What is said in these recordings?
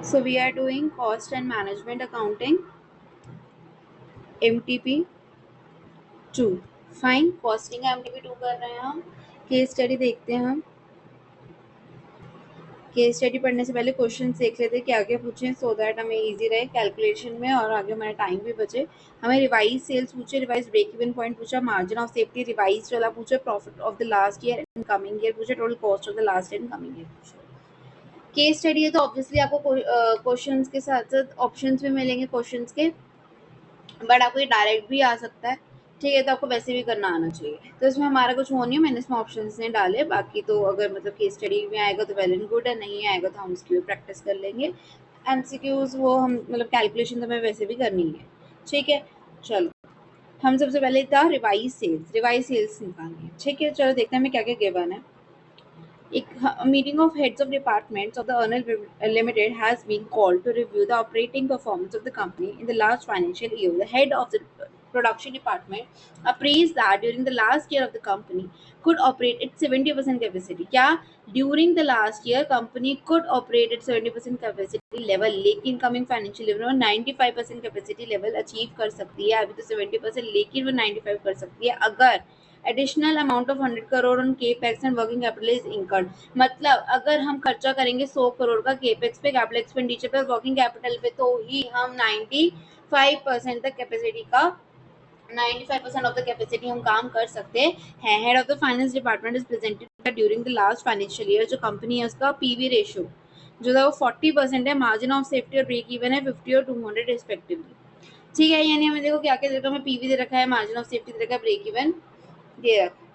So we are doing cost and management accounting, MTP 2. Fine, costing का MTP 2 कर रहे हैं हम. केस स्टडी देखते हैं हम. केस स्टडी पढ़ने से पहले क्वेश्चन देख लेते हैं क्या क्या पूछे, सो दैट हमें इजी रहे कैलकुलेशन में और आगे हमारा टाइम भी बचे. हमें रिवाइज सेल्स पूछे, रिवाइज ब्रेक इवन पॉइंट पूछा, मार्जिन ऑफ सेफ्टी रिवाइज वाला पूछा, profit of the last year and coming year पूछा, total cost of the last year and coming year पूछा. केस स्टडी है तो ऑब्वियसली आपको क्वेश्चंस के साथ साथ ऑप्शंस भी मिलेंगे क्वेश्चंस के, बट आपको ये डायरेक्ट भी आ सकता है. ठीक है, तो आपको वैसे भी करना आना चाहिए. तो इसमें हमारा कुछ हो नहीं है, मैंने इसमें ऑप्शंस नहीं डाले. बाकी तो अगर मतलब केस स्टडी में आएगा तो वेल एंड गुड है, नहीं आएगा तो हम उसकी भी प्रैक्टिस कर लेंगे. एमसीक्यूज वो हम मतलब कैलकुलेशन तो हमें वैसे भी करनी है. ठीक है, चलो हम सबसे पहले था रिवाइज सेल्स निकालनी है. ठीक है, चलो देखते हैं हमें क्या क्या गिवन है. A meeting of heads of departments of the Ernal Limited has been called to review the operating performance of the company in the last financial year. The head of the production department appraised that during the last year of the company could operate at 70% capacity. क्या during the last year company could operate at 70% capacity level, लेकिन coming financial year में 95% capacity level achieve कर सकती है. अभी तो 70% लेकिन वो 95 कर सकती है अगर additional amount of 100 crore on capex and working capital is incurred. मतलब अगर हम खर्चा करेंगे 100 करोड़ का केपेक्स पे, कैपिटल एक्सपेंडिचर पे, वर्किंग कैपिटल पे, तो ही हम 95% तक कैपेसिटी का 95% ऑफ द कैपेसिटी हम काम कर सकते हैं. Head of the finance department is presented during the last financial year. जो कंपनी है उसका पीवी रेशियो जो था वो 40% है, मार्जिन ऑफ सेफ्टी और ब्रेक इवन है 50 और 200 रिस्पेक्टिवली. ठीक है, यानी हमें देखो क्या क्या दे रखा है, हमें पीवी दे रखा है, मार्जिन ऑफ सेफ्टी दे रखा है, ब्रेक इवन दे रखा है.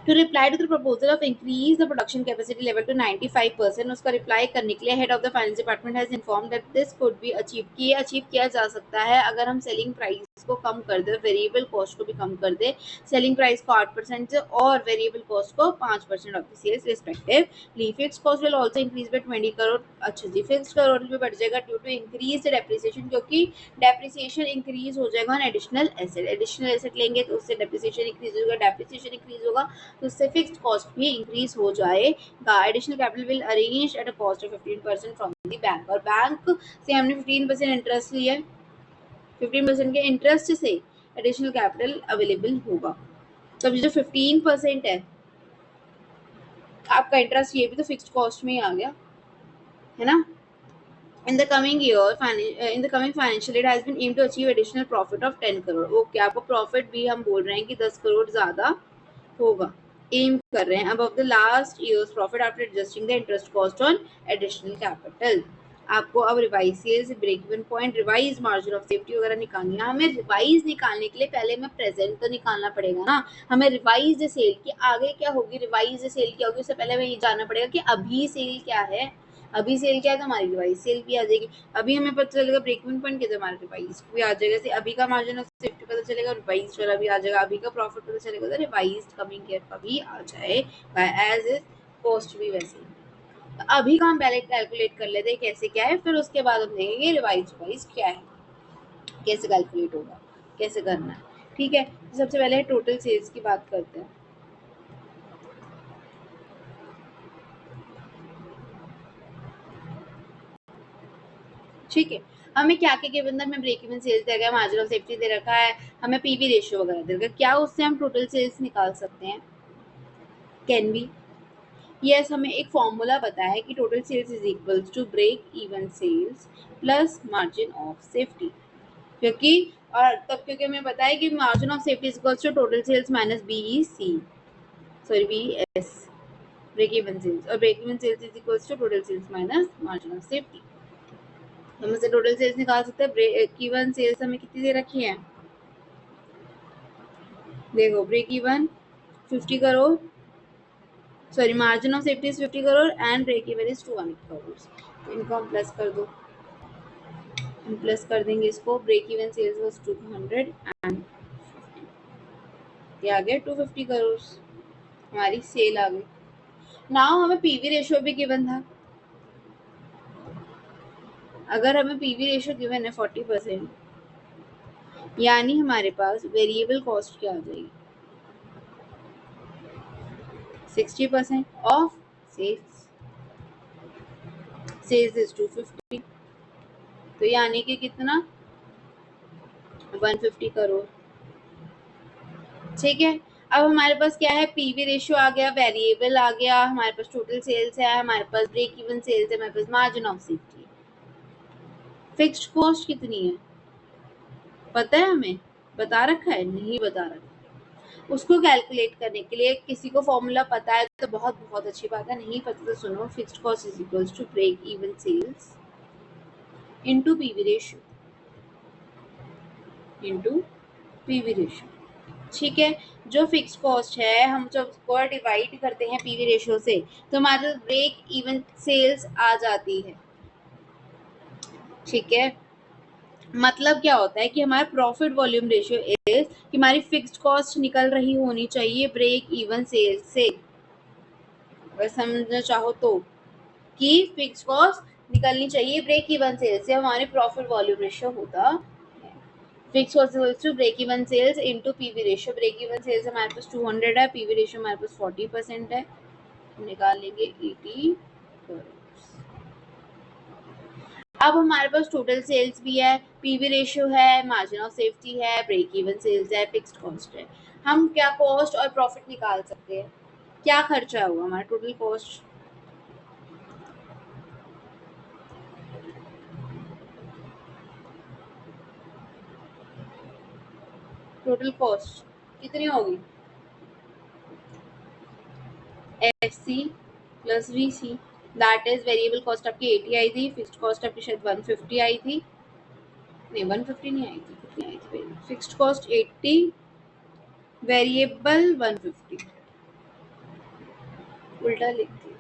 To reply to the proposal of increase the production capacity level to 95%, उसका reply करने के लिए head of the finance department has informed that this could be achieved. कि ये achieve किया जा सकता है अगर हम selling price को कम कर दे, variable cost को भी कम कर दे, selling price को 8% से और variable cost को 5% of the sales respectively. Fixed cost will also increase by 20 crore. अच्छा जी, fixed करोड़ भी बढ़ जाएगा due to increased depreciation, क्योंकि depreciation increase हो जाएगा on additional asset लेंगे तो उससे depreciation increase होगा, depreciation increase होगा तो उससे फिक्स्ड कॉस्ट भी इंक्रीज हो जाएगा. Additional capital will arrange at a cost of 15% from the bank. और बैंक से हमने 15% इंटरेस्ट लिया है, 15% के इंटरेस्ट से एडिशनल कैपिटल अवेलेबल होगा. तो जो 15% है आपका इंटरेस्ट, ये भी तो फिक्स्ड कॉस्ट में ही आ गया है ना. In the coming year, in the coming financial year, it has been aimed to achieve additional profit of 10 crore. Okay, आपको प्रॉफिट भी हम बोल रहे हैं कि 10 करोड़ ज़्यादा होगा, एम कर रहे हैं above the last year's profit after adjusting the interest cost on additional capital. आपको अब revise sales, break even point, revise margin of safety वगैरह निकालनी है. हमें रिवाइज निकालने के लिए पहले हमें प्रेजेंट तो निकालना पड़ेगा ना. हमें रिवाइज सेल की आगे क्या होगी, रिवाइज सेल क्या होगी, उससे पहले हमें ये जानना पड़ेगा कि अभी सेल क्या है. अभी सेल क्या है तो हमारी रिवाइज सेल भी आ जाएगी. अभी हमें पता चलेगा ब्रेक इवन पॉइंट क्या, हमारा रिवाइज भी आ जाएगा. जैसे अभी का मार्जिन ऑफ सेफ्टी पता चलेगा, रिवाइज वाला भी आ जाएगा. अभी का प्रॉफिट पता चलेगा तो रिवाइज कमिंग ईयर का भी आ जाएगा. एज इज कॉस्ट भी वैसे ही. तो अभी का हम पहले कैलकुलेट कर लेते हैं कैसे क्या है, फिर उसके बाद हम देखेंगे रिवाइज क्या है, कैसे कैलकुलेट होगा, कैसे करना है. ठीक है, तो सबसे पहले टोटल सेल्स की बात करते हैं. ठीक है, हमें क्या क्या गिवन था, हमें ब्रेक इवन सेल्स दे रखा है, मार्जिन ऑफ सेफ्टी दे रखा है, हमें पीवी रेशियो वगैरह दे रखा है. क्या उससे हम टोटल सेल्स निकाल सकते हैं? Can be. यस, हमें एक फॉर्मूला पता है कि total sales is equals to break even sales plus margin of safety. क्योंकि और तब क्योंकि हमें पता है कि margin of safety is equals to total sales minus BEC, sorry BS, break even sales, और break even sales is equals to total sales minus margin of safety. हम इससे टोटल सेल्स निकाल सकते हैं. ब्रेक इवन सेल्स हमें कितनी दे रखी है, देखो break even 50 crore, sorry margin of safety is 50 crore and break even is 200 crore. तो इनको हम प्लस कर दो, हम प्लस कर देंगे इसको. Break even sales was 200 and ये आ गया 250 करोड़, हमारी सेल आ गई. नाउ हमें पीवी रेशियो भी गिवन था. अगर हमें पीवी रेशियो गिवन है 40%, यानी हमारे पास वेरिएबल कॉस्ट क्या आ जाएगी, 60% ऑफ सेल्स. सेल्स इज 250, तो यानी कि कितना 150 करोड़। ठीक है, अब हमारे पास क्या है, पीवी रेशियो आ गया, वेरिएबल आ गया, हमारे पास टोटल सेल्स है, हमारे पास ब्रेक इवन सेल्स है, हमारे पास मार्जिन ऑफ सेफ्टी है। फिक्स्ड कॉस्ट कितनी है पता है हमें, बता रखा है नहीं बता रखा, उसको कैलकुलेट करने के लिए किसी को फॉर्मूला पता है तो बहुत बहुत अच्छी बात है, नहीं पता तो सुनो, fixed cost is equals to break even sales into PV ratio, into PV ratio. ठीक है, जो फिक्स कॉस्ट है हम जब उसको डिवाइड करते हैं पीवी रेशियो से तो हमारे ब्रेक इवन सेल्स आ जाती है। ठीक है, मतलब क्या होता है कि हमारा प्रॉफिट वॉल्यूम रेशियो इज कि हमारी फिक्स्ड कॉस्ट निकल रही होनी चाहिए ब्रेक इवन सेल्स से, अगर समझना चाहो तो, कि फिक्स्ड कॉस्ट निकलनी चाहिए ब्रेक इवन सेल्स से, हमारे प्रॉफिट वॉल्यूम रेशियो होता है। Fix cost equals to break even sales into PV ratio, break even sales हमारे पास 200 है, पीवी रेशियो हमारे पास 40% है, निकाल लेंगे 80 करोड़। अब हमारे पास टोटल सेल्स भी है, पीवी रेशियो है, मार्जिन ऑफ सेफ्टी है, ब्रेक इवन सेल्स है, फिक्स्ड कॉस्ट है। हम क्या कॉस्ट और प्रॉफिट निकाल सकते हैं, क्या खर्चा हुआ हमारा टोटल कॉस्ट, टोटल कॉस्ट कितनी होगी, FC plus VC, that is variable cost आपकी 80 आई थी, फिक्स्ड कॉस्ट आपकी शायद 150 आई थी, नहीं 150 नहीं आई थी, कितनी आई थी, फिक्स्ड कॉस्ट 80, वेरिएबल 150, उल्टा लिख दिया,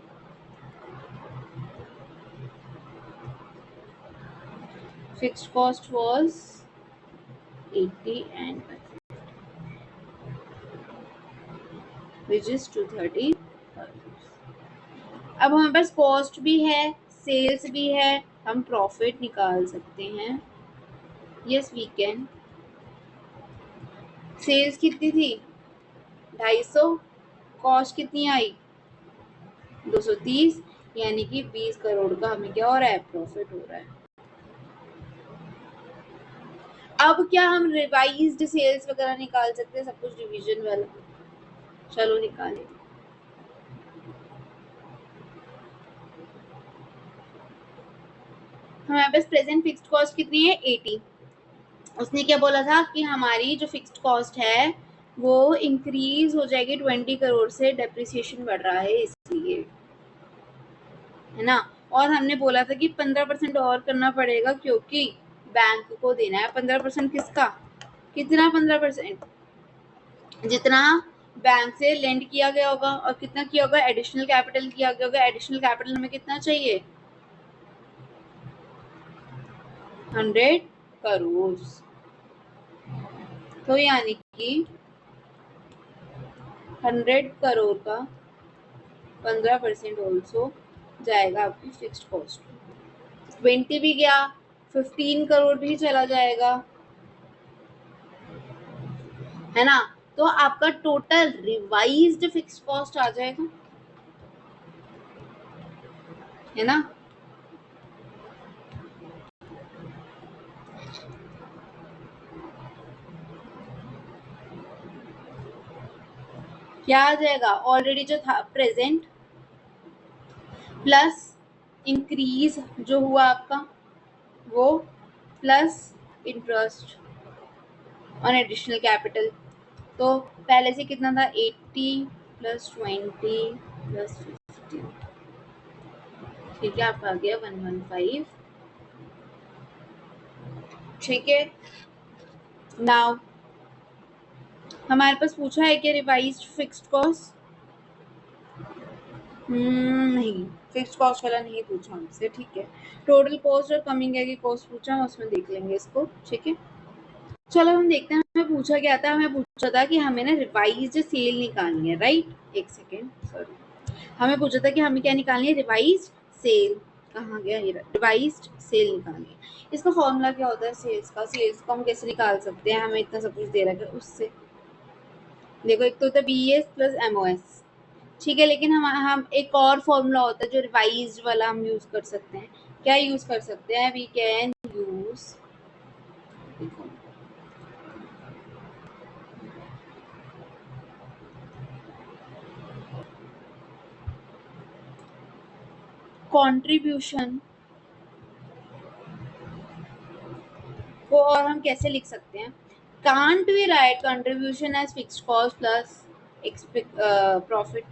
fixed cost was 80 and which is 230। अब हमारे पास कॉस्ट भी है, सेल्स भी है, हम प्रॉफिट निकाल सकते हैं, यस वी कैन। सेल्स कितनी थी 250, कॉस्ट कितनी आई 230, यानी कि 20 करोड़ का हमें क्या हो रहा है, प्रॉफिट हो रहा है। अब क्या हम रिवाइज्ड सेल्स वगैरह निकाल सकते हैं, सब कुछ डिवीजन वाला, चलो निकालें। हमारे पास प्रेजेंट फिक्स्ड कॉस्ट कितनी है 80, उसने क्या बोला था कि हमारी जो फिक्स्ड कॉस्ट है वो इंक्रीज हो जाएगी 20 करोड़ से, डेप्रिसिएशन बढ़ रहा है इसलिए, है ना, और हमने बोला था कि 15% और करना पड़ेगा क्योंकि बैंक को देना है 15%, किसका, कितना 15%, जितना बैंक से लेंड किया गया होगा, और कितना किया होगा, एडिशनल कैपिटल किया गया होगा, एडिशनल कैपिटल हमें कितना चाहिए 100 करोड़, तो यानी कि 100 करोड़ का 15% ऑल्सो जाएगा आपकी फिक्स्ड कॉस्ट, 20 भी गया, 15 करोड़ भी चला जाएगा, है ना, तो आपका टोटल रिवाइज्ड फिक्स्ड कॉस्ट आ जाएगा, है ना। क्या आ जाएगा, ऑलरेडी जो था प्रेजेंट प्लस इंक्रीज जो हुआ आपका वो, plus interest on additional capital, तो पहले से कितना था 80 प्लस 20 प्लस 50, ठीक है, आपका आ गया 115। ठीक है, नाउ हमारे पास पूछा है कि रिवाइज्ड फिक्स्ड कॉस्ट, नहीं फिक्स्ड कॉस्ट वाला नहीं पूछा हमसे, ठीक है, टोटल कॉस्ट और कमिंग की कॉस्ट पूछा, हम उसमें देख लेंगे इसको, ठीक है। चलो हम देखते हैं हमें पूछा क्या था, हमें पूछा था कि हमें ना रिवाइज्ड सेल निकालनी है, राइट, एक सेकेंड सॉरी, हमें पूछा था कि हमें क्या निकालनी है, रिवाइज्ड सेल, कहाँ गया ये, रिवाइज्ड सेल निकालनी है। इसका फॉर्मूला क्या होता है सेल्स का, सेल्स को हम कैसे निकाल सकते हैं, हमें इतना सब कुछ दे रखा है उससे, देखो एक तो होता है BES प्लस MOS, ठीक है, लेकिन हम एक और फॉर्मूला होता है जो रिवाइज्ड वाला हम यूज कर सकते हैं। क्या यूज कर सकते हैं? वी कैन यूज कंट्रीब्यूशन को, और हम कैसे लिख सकते हैं? Can't we write contribution as fixed cost plus profit?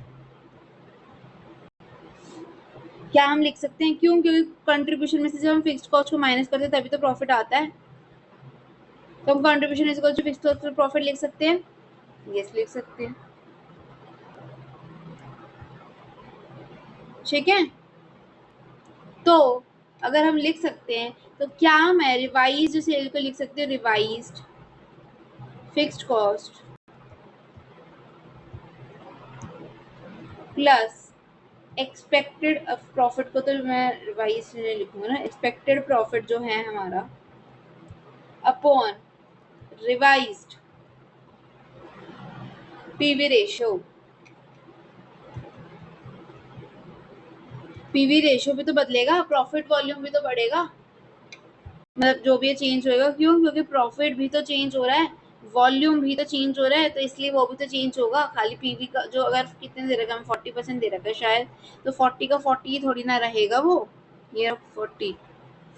क्या हम लिख सकते हैं? क्यों? क्योंकि कंट्रीब्यूशन में से जब हम फिक्स्ड कॉस्ट को माइनस करते हैं तभी तो प्रॉफिट आता है। तो हम contribution is equal to fixed cost profit लिख सकते हैं। यस, लिख सकते हैं। ठीक है, तो अगर हम लिख सकते हैं तो क्या मैं रिवाइज्ड सेल को लिख सकती हूँ? Revised fixed cost plus expected profit को तो मैं रिवाइज लिखूंगा ना, एक्सपेक्टेड प्रॉफिट जो है हमारा upon revised PV ratio. PV ratio भी तो बदलेगा, प्रॉफिट वॉल्यूम भी तो बढ़ेगा, मतलब जो भी चेंज होएगा। क्यों? क्योंकि प्रॉफिट भी तो चेंज हो रहा है, वॉल्यूम भी तो चेंज हो रहा है, तो इसलिए वो भी तो चेंज होगा। खाली पीवी का जो अगर कितने दे रखा है, 40% दे रखा है शायद, तो 40 का 40 ही थोड़ी ना रहेगा वो। ये 40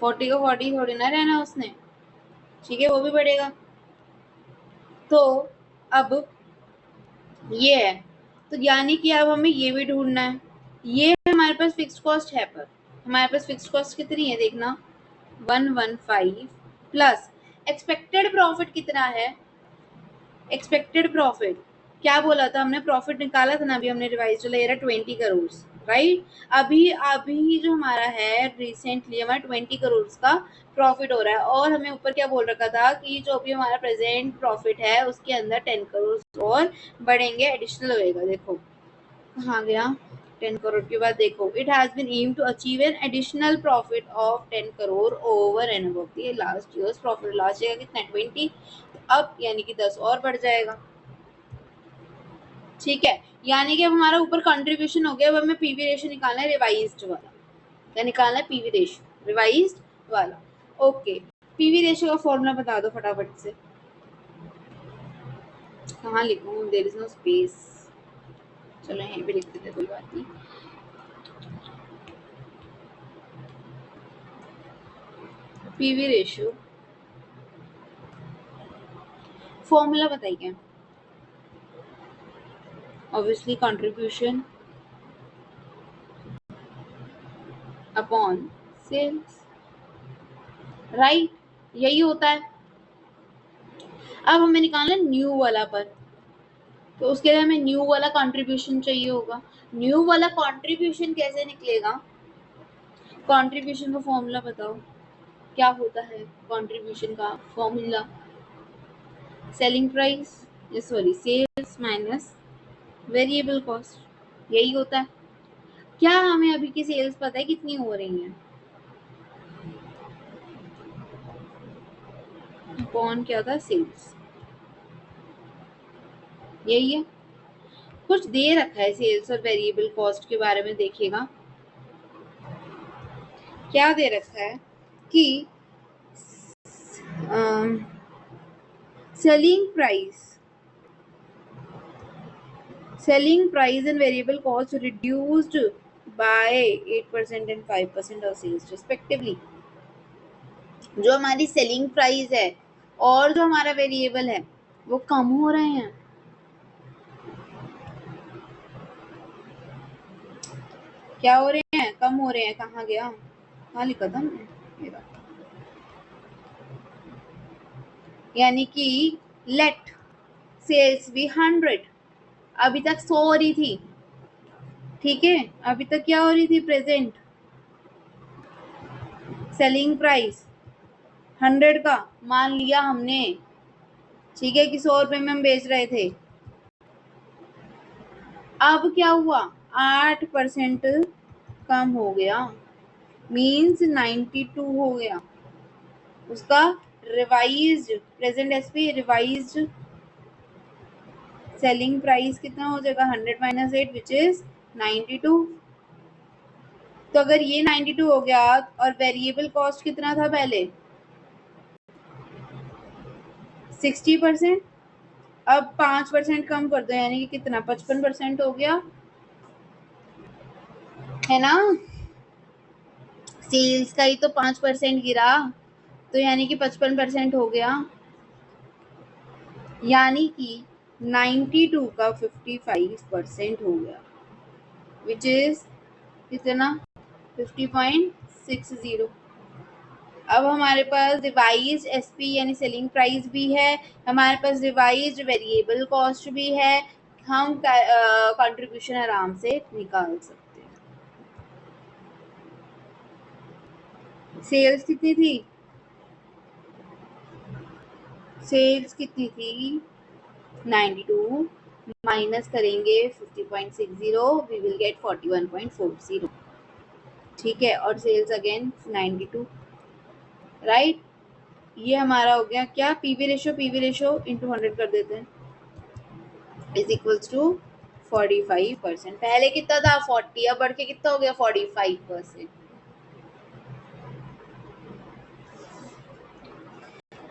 का 40 थोड़ी ना रहना उसने। ठीक है, वो भी बढ़ेगा। तो अब ये है, तो यानी कि अब हमें ये भी ढूंढना है। ये हमारे पास फिक्स्ड कॉस्ट है, पर हमारे पास फिक्स्ड कॉस्ट कितनी है देखना, 115 प्लस एक्सपेक्टेड प्रॉफिट कितना है? एक्सपेक्टेड प्रॉफिट क्या बोला था हमने? प्रॉफिट निकाला था ना अभी हमने, रिवाइज चला, ये रहा 20 करोड़, राइट। अभी अभी जो हमारा है रिसेंटली हमारा 20 करोड़ का प्रॉफिट हो रहा है, और हमें ऊपर क्या बोल रखा था कि जो अभी हमारा प्रेजेंट प्रॉफिट है उसके अंदर 10 करोड़ और बढ़ेंगे, एडिशनल होएगा। देखो कहाँ गया, 10 करोड़ के बाद देखो, it has been aim to achieve an additional profit of 10 crore over and above the last years profit. Last year कितना? 20। अब यानी कि 10 और बढ़ जाएगा। ठीक है, यानी कि अब हमारा ऊपर कंट्रीब्यूशन हो गया। अब हमें पीवी रेशियो निकालना है रिवाइज्ड वाला। क्या निकालना है? पीवी रेशियो रिवाइज्ड वाला। ओके, पीवी रेशियो का फॉर्मूला बता दो फटाफट से। कहाँ लिखूं? There is no space. चलो यहीं पे लिख देते, कोई बात नहीं। पीवी रेशियो फॉर्मूला बताइए। Obviously contribution upon sales, right, यही होता है। अब हमें निकालना है न्यू वाला पर, तो उसके लिए हमें न्यू वाला कंट्रीब्यूशन चाहिए होगा। न्यू वाला कंट्रीब्यूशन कैसे निकलेगा? कंट्रीब्यूशन का फॉर्मूला बताओ, क्या होता है कंट्रीब्यूशन का formula? Selling price, sorry sales minus variable cost, यही होता है। क्या हमें अभी की सेल्स पता है कितनी हो रही है? कौन क्या था? सेल्स, यही है। कुछ दे रखा है सेल्स और वेरिएबल कॉस्ट के बारे में, देखिएगा क्या दे रखा है कि selling price and variable cost reduced by 8% and 5% of sales respectively। जो हमारी सेलिंग प्राइस है और जो हमारा वेरिएबल है वो कम हो रहे हैं। क्या हो रहे हैं? कम हो रहे हैं। कहाँ गया? कहाँ लिखा था हमने? ये रहा। यानी कि लेट सेल्स बी 100, अभी तक 100 हो रही थी। ठीक है, अभी तक क्या हो रही थी? प्रेजेंट सेलिंग प्राइस 100 का मान लिया हमने। ठीक है, कि 100 रुपए में हम बेच रहे थे। अब क्या हुआ? 8% कम हो गया, मीन्स 92 हो गया उसका revised present SP, revised selling price कितना हो जाएगा 100 माइनस 8 विच इज 92। तो अगर ये 92 हो गया और वेरिएबल कॉस्ट कितना था पहले 60%, अब 5% कम कर दो यानी कि कितना 55% हो गया है ना। सेल्स का ही तो 5% गिरा तो यानी कि 55% हो गया, यानी कि 92 का 55% हो गया विच इज कितना 50.60। अब हमारे पास रिवाइज एसपी यानी सेलिंग प्राइस भी है, हमारे पास रिवाइज वेरिएबल कॉस्ट भी है, हम कंट्रीब्यूशन आराम से निकाल सकते हैं। सेल्स कितनी थी, सेल्स कितनी थी 92 माइनस करेंगे 50.60 वी विल गेट 41.40। ठीक है, और सेल्स अगेन 92 राइट। ये हमारा हो गया क्या पीवी रेशो इंटू 100 कर देते हैं इज इक्वल्स टू 45%। पहले कितना था 40, अब बढ़ के कितना हो गया 45%।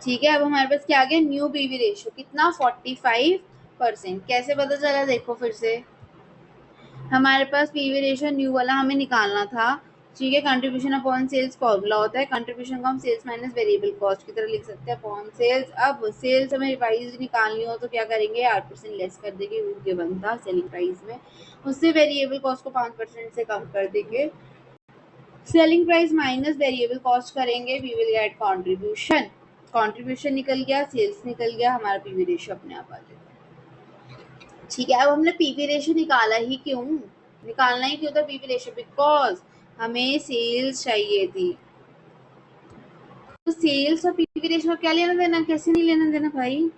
ठीक है, अब हमारे पास क्या आ गया न्यू पीवी रेशियो कितना 45%। कैसे पता चला देखो फिर से, हमारे पास पीवी रेशियो न्यू वाला हमें निकालना था। ठीक है, कंट्रीब्यूशन अपॉन सेल्स फॉर्मूला होता है, कंट्रीब्यूशन को हम सेल्स माइनस वेरिएबल कॉस्ट की तरह लिख सकते हैं अपॉन सेल्स। अब सेल्स हमें रिवाइज निकालनी हो तो क्या करेंगे 8% लेस कर देंगे गिवन था सेलिंग प्राइस में, उससे वेरिएबल कॉस्ट को 5% से कम कर देंगे, selling price minus variable cost करेंगे we will get contribution. Contribution निकल गया, सेल्स निकल गया, हमारा पीवी रेशियो अपने आप आ जाएगा। ठीक है, अब हमने पीवी रेशियो निकाला ही क्यों, निकालना ही क्यों था पीवी रेशियो, बिकॉज हमें सेल्स चाहिए थी। तो सेल्स और पीवी रेशियो का क्या लेना देना, कैसे नहीं लेना देना भाई।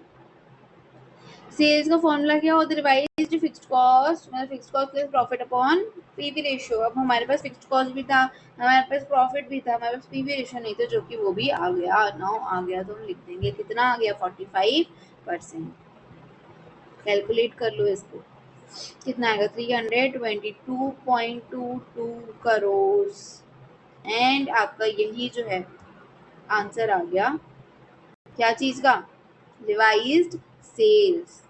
सेल्स का फॉर्मूला क्या होता है रिवाइज्ड फिक्स्ड कॉस्ट, मतलब fixed cost plus profit upon PV ratio. अब हमारे पास फिक्स्ड कॉस्ट भी था, हमारे पास प्रॉफिट भी था, हमारे पास पीवी रेशियो नहीं था जो कि वो भी आ गया 9 आ गया, तो हम लिख देंगे कितना आ गया 45%। कैलकुलेट कर लो इसको कितना आएगा 322.22 करोड़ एंड आपका यही जो है आंसर आ गया क्या चीज का रिवाइज्ड सेल्स।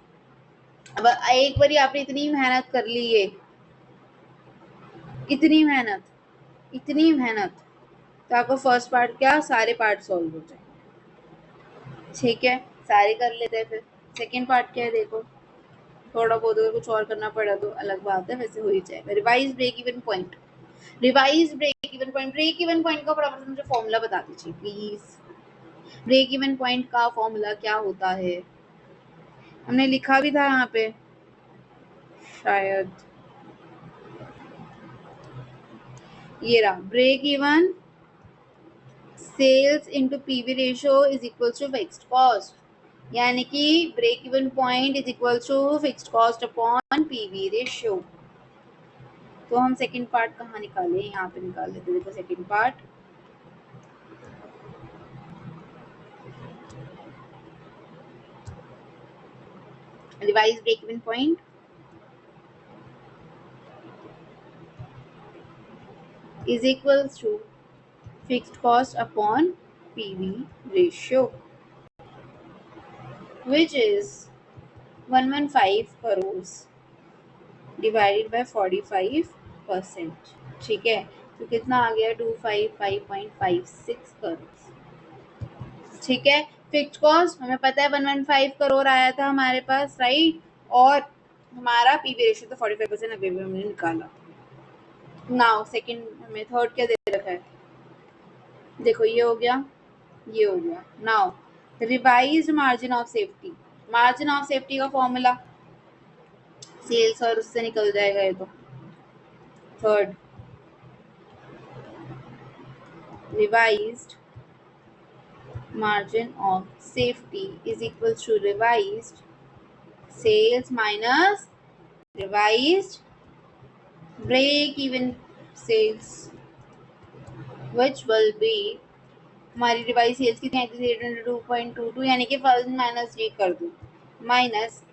अब एक बार आपने इतनी मेहनत कर ली है, इतनी मेहनत तो आपका फर्स्ट पार्ट क्या सारे पार्ट सॉल्व हो जाए। ठीक है, सारे कर लेते हैं फिर सेकेंड पार्ट क्या है देखो, थोड़ा बहुत अगर कुछ और करना पड़ा तो अलग बात है, वैसे हो ही जाएगा। Revise break even point, revise break even point, break even point का फटाफट मुझे फॉर्मूला बता दीजिए प्लीज। ब्रेक इवन पॉइंट का फॉर्मूला क्या होता है, हमने लिखा भी था यहाँ पे शायद, ये रहा break even sales into PV ratio is equal to fixed cost, यानी कि break even point is equal to fixed cost upon PV ratio. तो हम सेकंड पार्ट कहाँ निकालें, यहाँ पे निकाल लेते हैं। देखो second part revise break even point is equals to fixed cost upon PV ratio which is 115 crores divided by 45%। ठीक है, तो कितना आ गया 255.56 करोड़। ठीक है, फिक्स्ड कॉस्ट हमें पता है 115 करोड़ आया था हमारे पास राइट, और हमारा पीवी रेशियो तो 45% अभी भी हमने निकाला। नाउ सेकंड हमें थर्ड क्या दे रखा है देखो, ये हो गया, ये हो गया। Now revised margin of safety, margin of safety का फॉर्मूला सेल्स और उससे निकल जाएगा ये तो। Third revised margin of safety is equal to revised sales minus revised break even sales which will be, हमारी रिवाइज सेल्स कितनी आई थी 802.22 यानी कि 1000 माइनस ये कर दो minus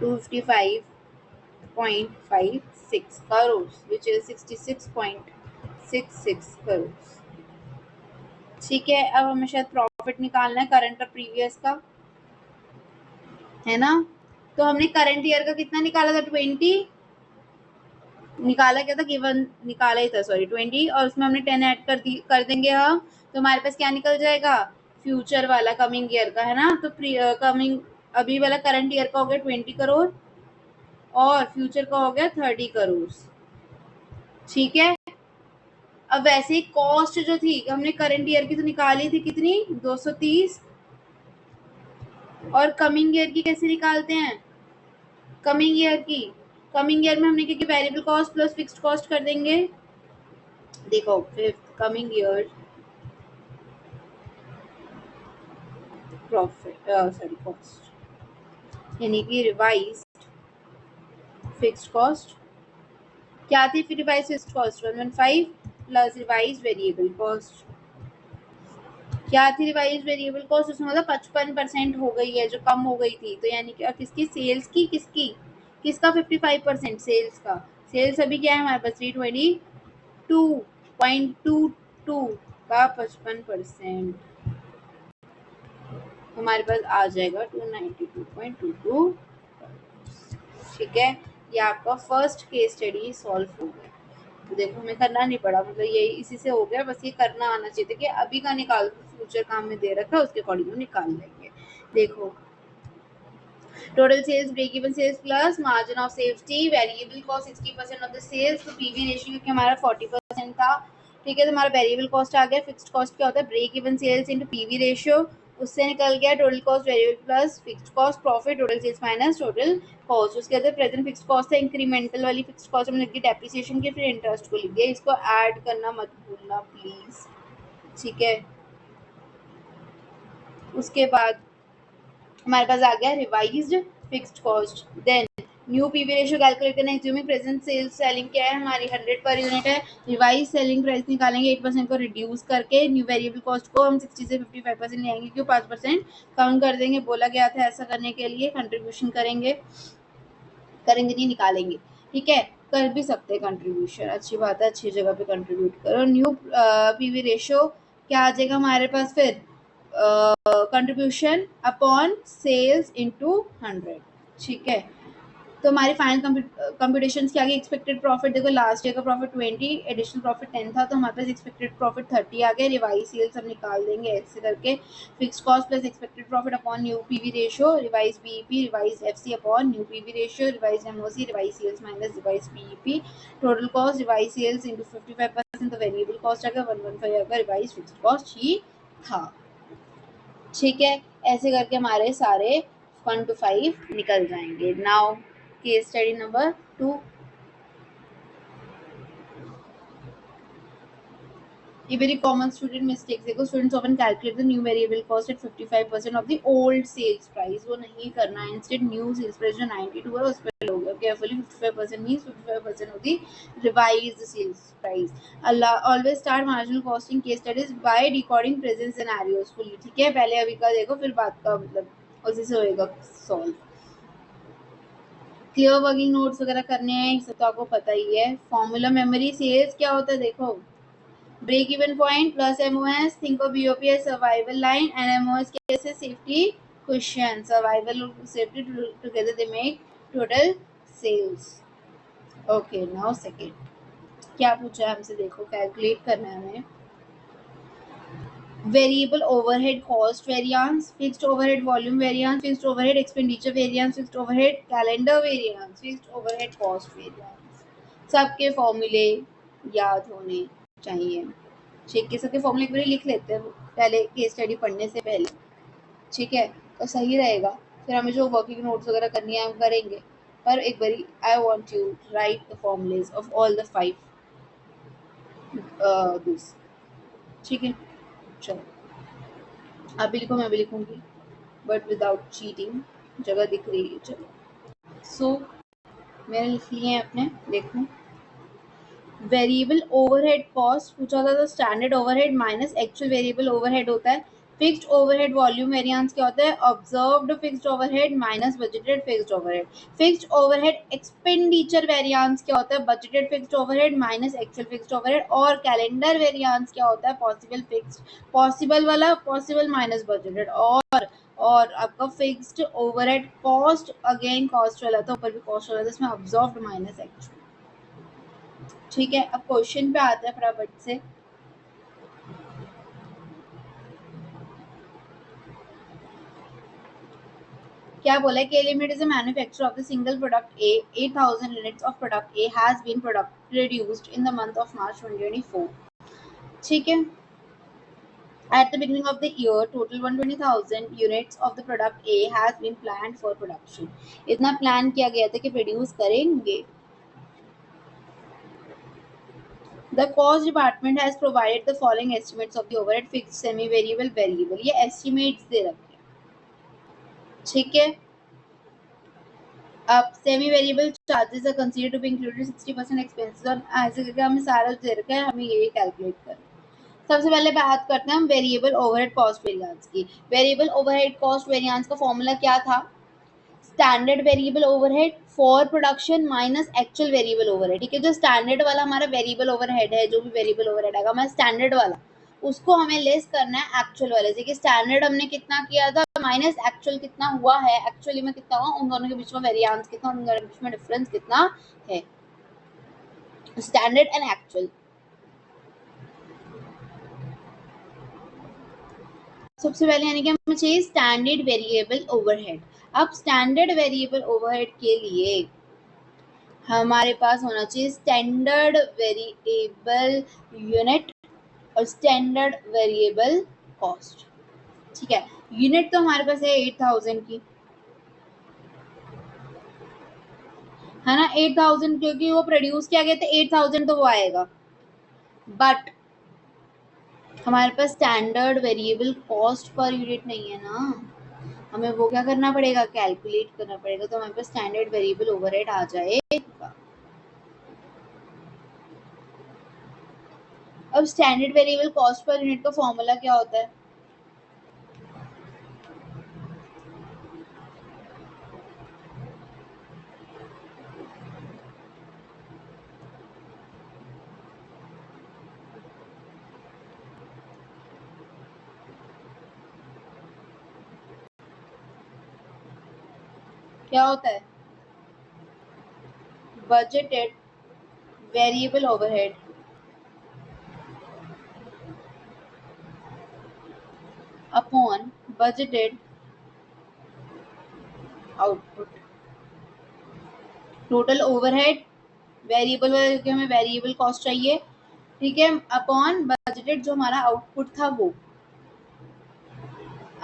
255.56 crores which is 66.66 crores। ठीक है, अब हमें शायद प्रॉफिट निकालना है करंट और प्रीवियस का, है ना। तो हमने करंट ईयर का कितना निकाला था, 20 निकाला, क्या था, गिवन निकाला ही था, सॉरी 20, और उसमें हमने 10 ऐड कर देंगे हम, तो हमारे पास क्या निकल जाएगा, फ्यूचर वाला कमिंग ईयर का, है ना। तो कमिंग अभी वाला करंट ईयर का हो गया 20 करोड़ और फ्यूचर का हो गया 30 करोड़। ठीक है, अब वैसे ही कॉस्ट जो थी हमने करंट ईयर की तो निकाली थी, कितनी, 230, और कमिंग ईयर की कैसे निकालते हैं, कमिंग ईयर में हमने क्या, variable cost plus fixed cost कर देंगे। देखो fifth coming year profit, sorry cost, यानी कि रिवाइज फिक्स्ड कॉस्ट क्या थी, फिर revise fixed cost 115 plus revise variable cost क्या थी, रिवाइज वेरिएबल कॉस्ट, उसमें मतलब 55% हो गई है जो कम हो गई थी, तो यानी कि किसकी, सेल्स की, किसका 55%, सेल्स का। सेल्स अभी क्या है हमारे पास 322.22 का 55% हमारे पास आ जाएगा 292.22। ठीक है, ये आपका फर्स्ट केस स्टडी सॉल्व हो गया। तो देखो हमें करना नहीं पड़ा, मतलब यही इसी से हो गया, बस ये करना आना चाहिए था कि अभी का निकाल दो, फ्यूचर काम में दे रखा है उसके अकॉर्डिंग निकाल लेंगे। देखो total sales, break even sales plus margin of safety, variable cost 60% of the sales, तो पीवी रेशियो क्योंकि हमारा 40% था। ठीक है, तो हमारा वेरिएबल कॉस्ट आ गया, फिक्स्ड कॉस्ट क्या होता है, break even sales into PV ratio, उससे निकल गया total cost variable plus fixed cost, profit total sales minus total cost. उसके बाद प्रेजेंट फिक्स्ड कॉस्ट है, इंक्रीमेंटल वाली फिक्स्ड कॉस्ट हमने लिख दी डेप्रिसिएशन की, फिर इंटरेस्ट को लिख दिया, इसको ऐड करना मत भूलना प्लीज। ठीक है, उसके बाद हमारे पास आ गया revised fixed cost, then new PV ratio calculate करना है, एज्यूमिंग प्रेजेंट सेल्स सेलिंग क्या है हमारी 100 पर यूनिट है, रिवाइज सेलिंग प्राइस निकालेंगे 8% को रिड्यूस करके, न्यू वेरिएबल कॉस्ट को हम 60 से 55% ले आएंगे, क्यों 5% काउंट कर देंगे, बोला गया था ऐसा करने के लिए, कंट्रीब्यूशन करेंगे नहीं निकालेंगे। ठीक है, कर भी सकते हैं कंट्रीब्यूशन, अच्छी बात है, अच्छी जगह पे कंट्रीब्यूट करो। न्यू पीवी रेशियो क्या आ जाएगा हमारे पास, फिर कंट्रीब्यूशन अपॉन सेल्स इनटू 100। ठीक है, तो हमारी फाइनल कंप्यूटेशन क्या गई, एक्सपेक्टेड प्रॉफिट, देखो लास्ट ईयर का प्रॉफिट 20, एडिशनल प्रॉफिट 10 था, तो हमारे पास एक्सपेक्टेड प्रॉफिट 30 आ गया, रिवाइज सेल्स हम निकाल देंगे ऐसे करके, fix cost plus expected profit upon new PV ratio, revise BEP, revise FC upon new PV ratio, revise MOC, revise sales minus revise BEP, total cost revise sales into 55%, तो variable cost आ गया 115 आएगा, revise fix cost ही था। ठीक है, ऐसे करके हमारे सारे 1 to 5 निकल जाएंगे। नाउ केस स्टडी नंबर 2, ये वेरी कॉमन स्टूडेंट मिस्टेक, देखो students often calculate the new variable cost at 55% of the old sales price, वो नहीं करना है, इंस्टेड न्यू सेल्स प्राइस जो 92 है उस पर लोगे carefully, 55% means 55% of the revised sales price. Always start marginal costing case studies by decoding present scenarios fully. ठीक है, पहले अभी का देखो फिर बात का मतलब उसी से होएगा सॉल्व। क्लियर वर्किंग नोट्स वगैरह करने हैं, सब तो आपको पता ही है। फॉर्मूला मेमोरी सेल्स क्या होता है, देखो break even point plus MOS, think of BOP as survival line and MOS कैसे सेफ्टी क्वेश्चन, सर्वाइवल और safety together they make total sales. Okay, now second क्या पूछा है हमसे, देखो कैलकुलेट करना है हमें variable overhead cost variance, fixed overhead volume variance, fixed overhead expenditure variance, fixed overhead calendar variance, fixed overhead cost variance, सबके फॉर्मूले याद होने चाहिए। ठीक है, सबके फॉर्मूले एक बार लिख लेते हैं पहले केस स्टडी पढ़ने से पहले। ठीक है, तो सही रहेगा, फिर हमें जो वर्किंग नोट्स वगैरह करनी है हम करेंगे, पर एक बारी I want you right the formulas of all the 5 this. ठीक है, चलो आप भी लिखो मैं भी लिखूंगी, बट विदाउट चीटिंग, जगह दिख रही है, चलो। सो मैंने लिख लिए हैं अपने, देखो वेरिएबल ओवरहेड कॉस्ट पूछा था, तो standard overhead minus actual variable overhead होता है, फिक्स्ड ओवरहेड वॉल्यूम वेरिएंस क्या होता है? Observed fixed overhead minus budgeted fixed overhead. Fixed overhead expenditure variance क्या होता है? Budgeted fixed overhead minus actual fixed overhead. और कैलेंडर वेरिएंस क्या होता है? पॉसिबल फिक्स्ड, पॉसिबल वाला पॉसिबल माइनस बजटेड। और आपका fixed overhead cost, again cost वाला था, ऊपर भी कॉस्ट वाला था, इसमें ऑब्जर्व्ड माइनस एक्चुअल। ठीक है, अब क्वेश्चन पे आते हैं फटाफट से। क्या बोला है? Limit is a manufacture of the single product A 8000 units of product A has been produced in the month of March 2024। ठीक है, at the beginning of the year total 120,000 units of the product A has been planned for production। इतना plan किया गया था कि produce करेंगे। The cost department has provided the following estimates of the overhead fixed semi variable variable। ये estimates दे रखे हैं। ठीक है, अब semi variable charges are considered to be included 60% expenses. और ऐसे करके हमें सारा दे रखा है, हमें ये कैलकुलेट करना। सबसे पहले बात करते हैं हम वेरिएबल ओवरहेड कॉस्ट वेरिएंस की। वेरिएबल ओवरहेड कॉस्ट वेरिएंस का फॉर्मूला क्या था? Standard variable overhead for production minus actual variable overhead. ठीक है, जो स्टैंडर्ड वाला हमारा वेरिएबल ओवरहेड है, जो भी वेरिएबल ओवरहेड आएगा हमारा स्टैंडर्ड वाला, उसको हमें लेस करना है एक्चुअल वाले से। कि स्टैंडर्ड हमने कितना किया था माइनस एक्चुअल कितना हुआ है, एक्चुअली में कितना हुआ, उन दोनों के बीच में वेरिएंस कितना, उन दोनों के बीच में डिफरेंस कितना है, स्टैंडर्ड एंड एक्चुअल। सबसे पहले यानी कि हमें चाहिए स्टैंडर्ड वेरिएबल ओवरहेड। अब स्टैंडर्ड वेरिएबल ओवरहेड के लिए हमारे पास होना चाहिए स्टैंडर्ड वेरिएबल यूनिट और स्टैंडर्ड वेरिएबल कॉस्ट। ठीक है, यूनिट तो हमारे पास है 8000 की, है ना, 8000, क्योंकि वो प्रोड्यूस किया गया था 8000 तो वो आएगा। बट हमारे पास standard variable cost per unit नहीं है ना, हमें वो क्या करना पड़ेगा? कैलकुलेट करना पड़ेगा। तो हमारे पास स्टैंडर्ड वेरिएबल ओवरहेड आ जाएगा। अब standard variable cost per unit का फॉर्मूला क्या होता है? क्या होता है? Budgeted variable overhead upon budgeted output. Total overhead variable, क्योंकि हमें वेरिएबल कॉस्ट चाहिए, ठीक है, अपॉन बजटेड जो हमारा आउटपुट था वो।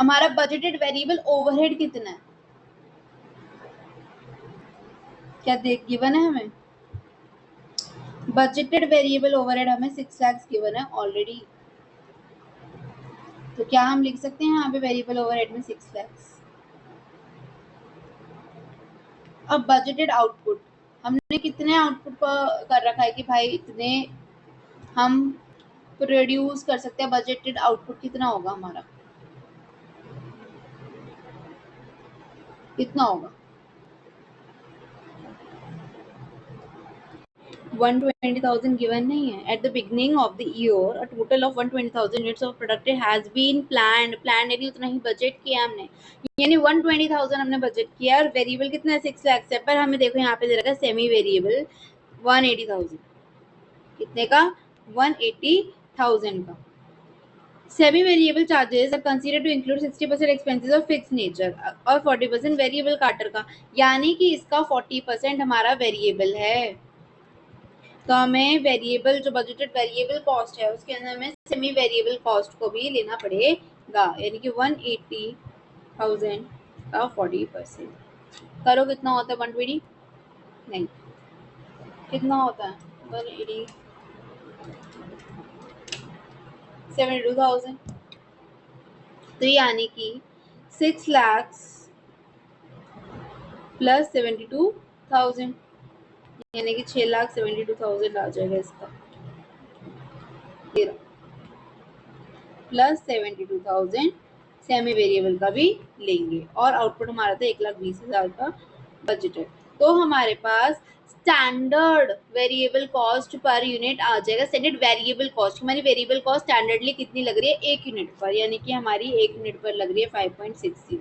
हमारा बजटेड वेरिएबल ओवरहेड कितना है? क्या देख गिवन है हमें? बजटेड वेरिएबल ओवरहेड हमें 6 लाख गिवन है ऑलरेडी। तो क्या हम लिख सकते हैं यहाँ पे वेरिएबल ओवरहेड में 6 लाख? अब बजटेड आउटपुट हमने कितने आउटपुट कर रखा है कि भाई इतने हम प्रोड्यूस कर सकते हैं। बजटेड आउटपुट कितना होगा हमारा? कितना होगा? 120,000 given नहीं है। At the beginning of the year, a total of 120,000 units of product has been planned। planned यानी उतना ही बजट किया हमने, यानी 120,000 हमने बजट किया। और वेरिएबल कितना है? 6 लाख है। पर हमें देखो यहाँ पे दे रखा है सेमी वेरिएबल 180,000। कितने का? 180,000 का। Semi variable charges are consider to include 60% expenses of fix nature और 40% वेरिएबल काटर का, यानी कि इसका 40% हमारा वेरिएबल है। तो हमें वेरिएबल जो बजटेड वेरिएबल कॉस्ट है उसके अंदर हमें सेमी वेरिएबल कॉस्ट को भी लेना पड़ेगा, यानी कि 180,000 का 40%। करो कितना होता है? 120 नहीं, कितना होता है? 180 72,000। तो यानी कि 6 लाख प्लस 72,000, यानी कि 6,72,000 आ जाएगा इसका। प्लस 72,000 सेमी वेरिएबल का भी लेंगे और आउटपुट हमारा था 1,20,000 का बजटेड। तो हमारे पास standard variable cost per unit आ जाएगा। स्टैंडर्ड वेरिएबल कॉस्ट, हमारी वेरिएबल कॉस्ट स्टैंडर्डली कितनी लग रही है, 1 यूनिट पर, यानी कि हमारी 1 यूनिट पर लग रही है 5.60।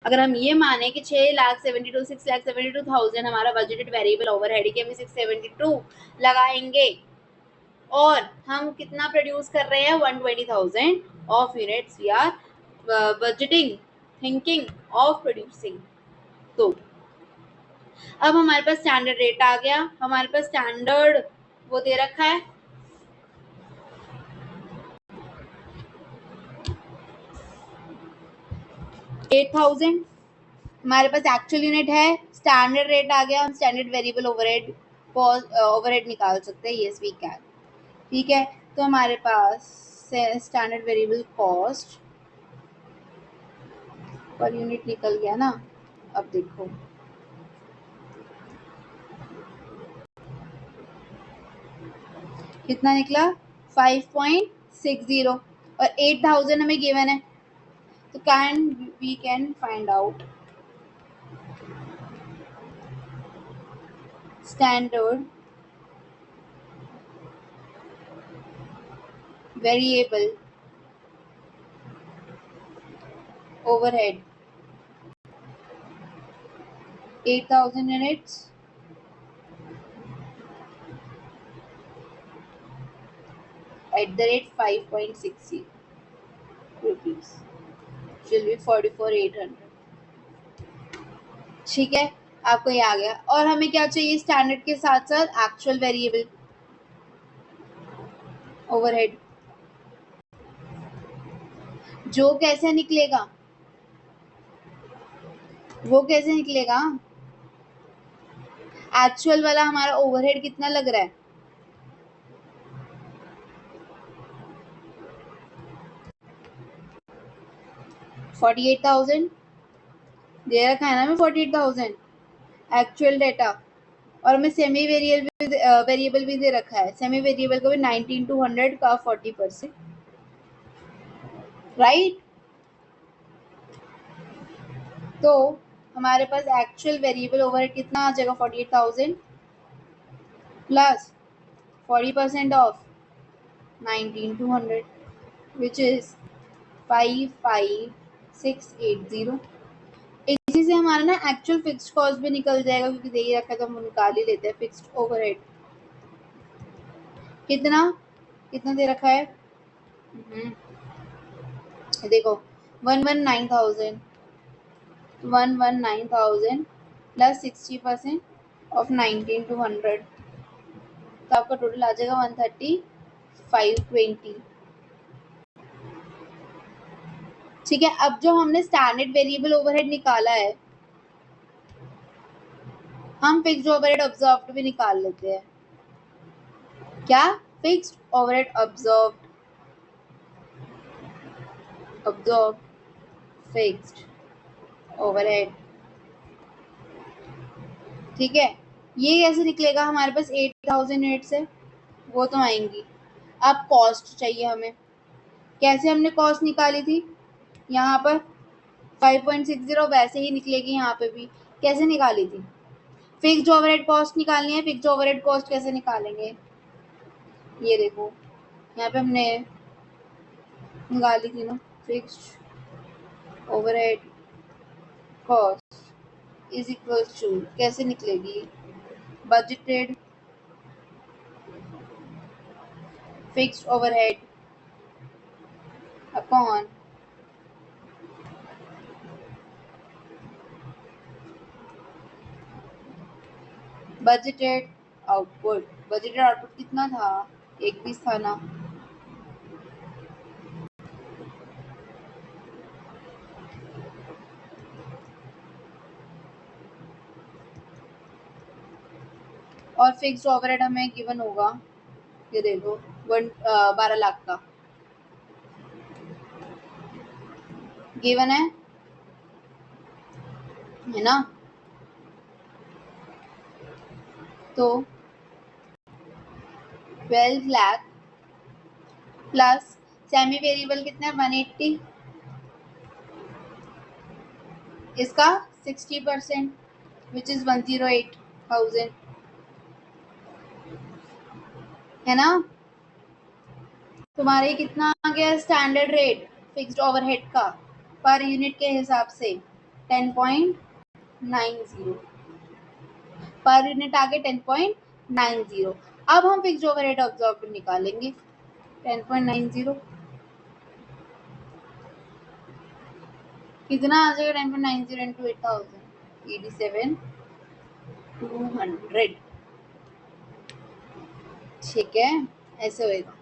अगर हम ये माने कि 6,72,000 हमारा बजटेड वेरिएबल ओवरहेड की, हमें 672 लगाएंगे और हम कितना प्रोड्यूस कर रहे हैं, 120,000 of units we are budgeting, thinking of producing. तो अब हमारे पास स्टैंडर्ड रेट आ गया, हमारे पास स्टैंडर्ड वो दे रखा है 8,000, हमारे पास एक्चुअल यूनिट है, स्टैंडर्ड रेट आ गया, हम स्टैंडर्ड वेरिएबल ओवरहेड निकाल सकते हैं, यस वी कैन। ठीक है, तो हमारे पास standard variable cost per unit निकल गया ना। अब देखो कितना निकला, 5.60 और 8,000 हमें गिवन है, तो we can find out standard variable overhead 8,000 units at the rate 5.60 rupees will be 44,800। ठीक है, आपको ये आ गया। और हमें क्या चाहिए, स्टैंडर्ड के साथ साथ एक्चुअल वेरिएबल ओवरहेड, जो कैसे निकलेगा, वो कैसे निकलेगा, एक्चुअल वाला हमारा ओवरहेड कितना लग रहा है, 48,000 दे रखा है ना हमें, 48,000 एक्चुअल डेटा, और हमें सेमी वेरिएबल भी दे रखा है, सेमी वेरिएबल को भी 19 to 100 का 40%, राइट। तो हमारे पास एक्चुअल वेरिएबल ओवरहेड कितना आ जाएगा, 48,000 plus 40% of 19 to 100 which is 55,680। इसी से हमारा ना एक्चुअल फिक्स्ड कॉस्ट भी निकल जाएगा, क्योंकि दे ही रखा है तो हम निकाल ही लेते हैं। फिक्स्ड ओवरहेड कितना कितना दे रखा है, देखो 119,000 प्लस 60% ऑफ 19 to 100, तो आपका टोटल आ जाएगा 135,20। ठीक है, अब जो हमने स्टैंडर्ड वेरिएबल ओवरहेड निकाला है, हम फिक्स्ड ओवरहेड ऑब्जर्व्ड भी निकाल लेते हैं। क्या, fixed overhead observed fixed overhead. ठीक है, ये कैसे निकलेगा, हमारे पास 8,000 यूनिट्स है, वो तो आएंगी। अब कॉस्ट चाहिए हमें, कैसे हमने कॉस्ट निकाली थी, यहाँ पर 5.60 वैसे ही निकलेगी यहाँ पे भी। कैसे निकाली थी, फिक्स्ड ओवरहेड कॉस्ट निकालनी है। फिक्स्ड ओवरहेड कॉस्ट कैसे निकालेंगे, ये देखो यहाँ पे हमने निकाली थी ना, fixed overhead cost is equal to, कैसे निकलेगी, budgeted fixed overhead upon budgeted output. Budgeted output कितना था, 21 था ना। और फिक्स्ड ओवरहेड हमें गिवन होगा, ये देखो 12 लाख का गिवन है ना। तो 12 लाख प्लस सेमी वेरिएबल कितना है 180, इसका 60% विच इज 108,000 है ना। तुम्हारे कितना आ गया स्टैंडर्ड रेट फिक्स्ड ओवरहेड का पर यूनिट के हिसाब से 10.90 पर यूनिट आगे 10.90। अब हम फिक्स्ड ओवरहेड ऑब्जॉर्व निकालेंगे 10.90 कितना आ जाएगा 10.90 इंटू 8,000 87,200 ठीक है ऐसे होएगा।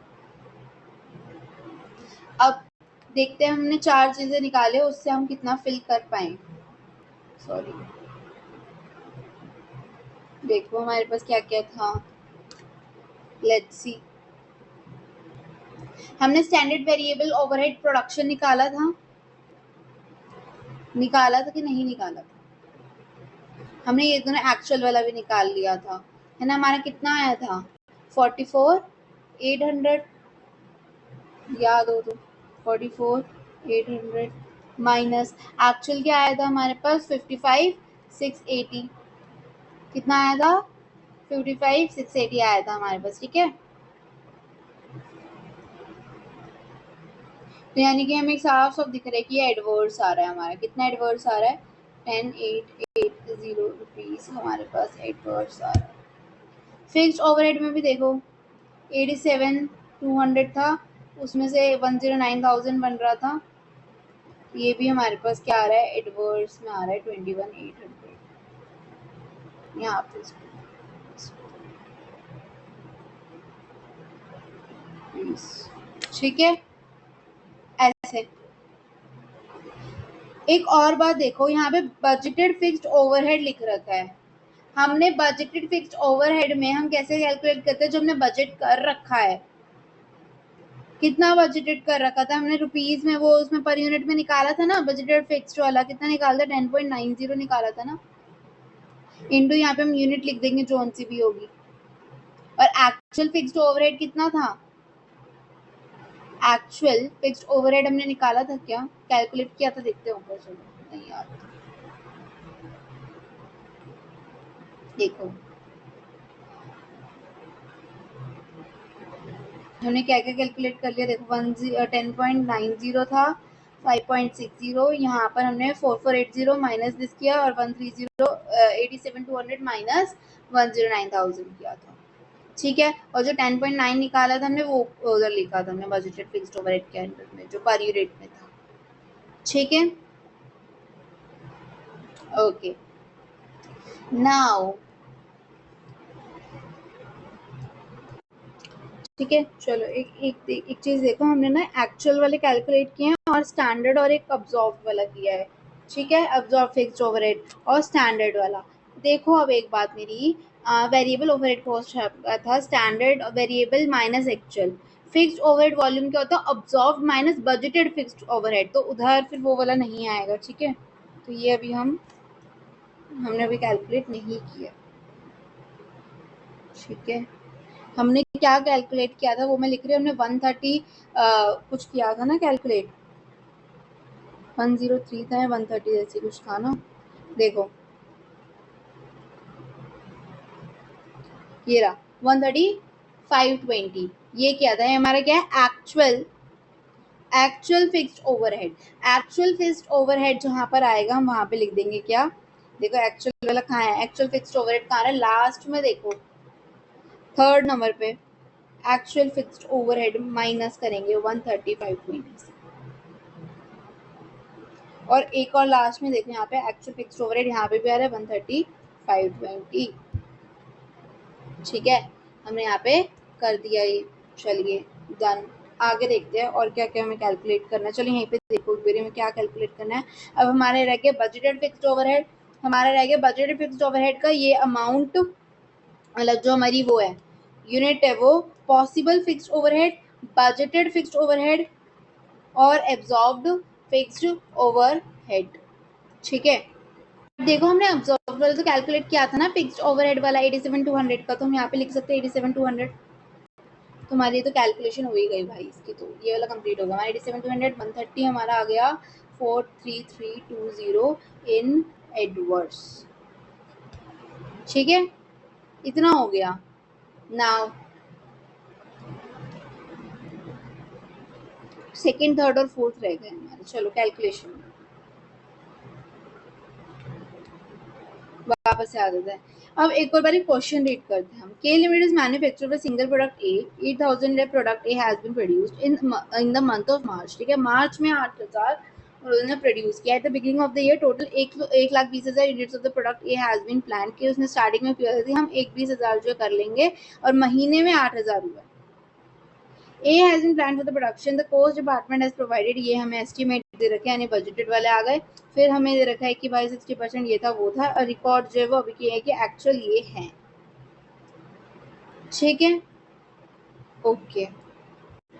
अब देखते हैं हमने 4 चीजें निकाले उससे हम कितना फिल कर पाए। सॉरी देखो हमारे पास क्या क्या था। लेट्स सी हमने स्टैंडर्ड वेरिएबल ओवरहेड प्रोडक्शन निकाला था कि नहीं निकाला था। हमने ये दोनों एक्चुअल वाला भी निकाल लिया था है ना। हमारा कितना आया था 44,800 याद हो तो 44,800 माइनस एक्चुअल क्या आया था हमारे पास 55,680 कितना आया था 55,680 आया था हमारे पास ठीक है। तो यानी कि हमें साफ साफ दिख रहा है कि ये एडवर्स आ रहा है हमारा। कितना एडवर्स आ रहा है 10,880 रुपीज हमारे पास एडवर्स आ रहा है। फिक्स्ड ओवरहेड में भी देखो 87,200 था उसमें से 109,000 बन रहा था। ये भी हमारे पास क्या आ रहा है एडवर्स में आ रहा है 21,800 यहाँ पे ठीक है ऐसे। एक और बात देखो यहाँ पे बजटेड फिक्स्ड ओवरहेड लिख रखा है। हमने बजटेड फिक्स्ड ओवरहेड में हम कैसे कैलकुलेट करते हैं जो हमने बजट कर रखा है। कितना बजटेड कर रखा था हमने रुपीज में वो उसमें पर यूनिट में निकाला था ना बजटेड फिक्स्ड वाला कितना निकाला था 10.90 निकाला था ना। इंटू यहाँ पे हम यूनिट लिख देंगे जो सी भी होगी। और एक्चुअल फिक्स्ड ओवरहेड कितना था एक्चुअल फिक्स्ड ओवरहेड हमने निकाला था क्या कैलकुलेट किया था देखते ऊपर चलो नहीं यार देखो हमने क्या क्या कैलकुलेट कर लिया देखो 10.90 था 5.60 यहाँ पर हमने 4480 माइनस दिस किया और 130 87,200 माइनस 109,000 किया था ठीक है। और जो 10.9 निकाला था हमने वो उधर लिखा था हमने बजटेड फिक्स्ड ओवरहेड के अंदर में जो पर यूनिट में था ठीक है। ओके नाउ ठीक है चलो एक चीज देखो हमने ना एक्चुअल वाले कैलकुलेट किए हैं और स्टैंडर्ड और एक अब्जॉर्ब वाला किया है ठीक है। अब्जॉर्ब फिक्स्ड ओवरहेड और स्टैंडर्ड वाला देखो। अब एक बात मेरी वेरिएबल ओवरहेड कॉस्ट था standard variable minus actual fixed overhead volume क्या होता है absorb minus budgeted fixed overhead तो उधर फिर वो वाला नहीं आएगा ठीक है। तो ये अभी हमने अभी कैलकुलेट नहीं किया ठीक है। हमने क्या कैलकुलेट किया था वो मैं लिख रही हूँ हमने 130 कुछ किया था ना कैलकुलेट 103 था या 130 ऐसी कुछ था ना। देखो ये रहा 130,520 ये क्या था हमारा क्या है actual fixed overhead. Actual fixed overhead जहाँ पर आएगा हम वहां पे लिख देंगे क्या देखो एक्चुअल वाला कहाँ है एक्चुअल फिक्स्ड ओवरहेड कहाँ है लास्ट में देखो थर्ड नंबर पे एक्चुअल फिक्स्ड ओवरहेड माइनस करेंगे 13520 से और एक और लास्ट में देखो यहाँ पे एक्चुअल फिक्स्ड ओवरहेड यहाँ पे भी आ रहा है 130,520 ठीक है। हमने यहाँ पे कर दिया ये चलिए डन। आगे देखते हैं और क्या क्या हमें कैलकुलेट करना है। चलिए यहीं पे देखो क्वेरी में क्या कैलकुलेट करना है। अब हमारे रह गया बजटेड फिक्स्ड ओवरहेड हमारा रह गया बजटेड फिक्स्ड ओवरहेड का ये अमाउंट मतलब जो हमारी वो है यूनिट है वो possible fixed overhead budgeted fixed overhead और एब्जॉर्ब्ड फिक्स्ड ओवरहेड ठीक है। देखो हमने अब्जॉर्ब वाला तो कैलकुलेट किया था ना फिक्स्ड ओवरहेड वाला 87,200 का तो हम यहाँ पे लिख सकते हैं 87,200 तुम्हारी तो कैलकुलेशन हो ही गई भाई इसकी, तो ये वाला कंप्लीट होगा। हमारा 87,200 130 हमारा आ गया 43320 इन एडवर्स। ठीक है, इतना हो गया। नाउ सेकेंड, थर्ड और फोर्थ रह गए हमारे। चलो कैलकुलेशन वापस से आ जाता है। अब एक और बार क्वेश्चन रीड करते हैं हम। K limited is manufacture single product A 8000 product A has been produced in the month of March. ठीक है, मार्च में 8000 उन्होंने प्रोड्यूस किया। At the beginning of the year total 1,20,000 units of the product A has been plan कि उसने starting में किया थी हम 1,20,000 जो कर लेंगे और महीने में 8,000 हुआ। A has been planned for the production. The cost department has provided, ये हमें estimate दे रखे हैं, यानी budgeted वाले आ गए। फिर हमें दे रखा है कि भाई 60% ये था वो था, और रिकॉर्ड जो है वो अभी की है कि एक्चुअल ये है। ठीक है, ओके।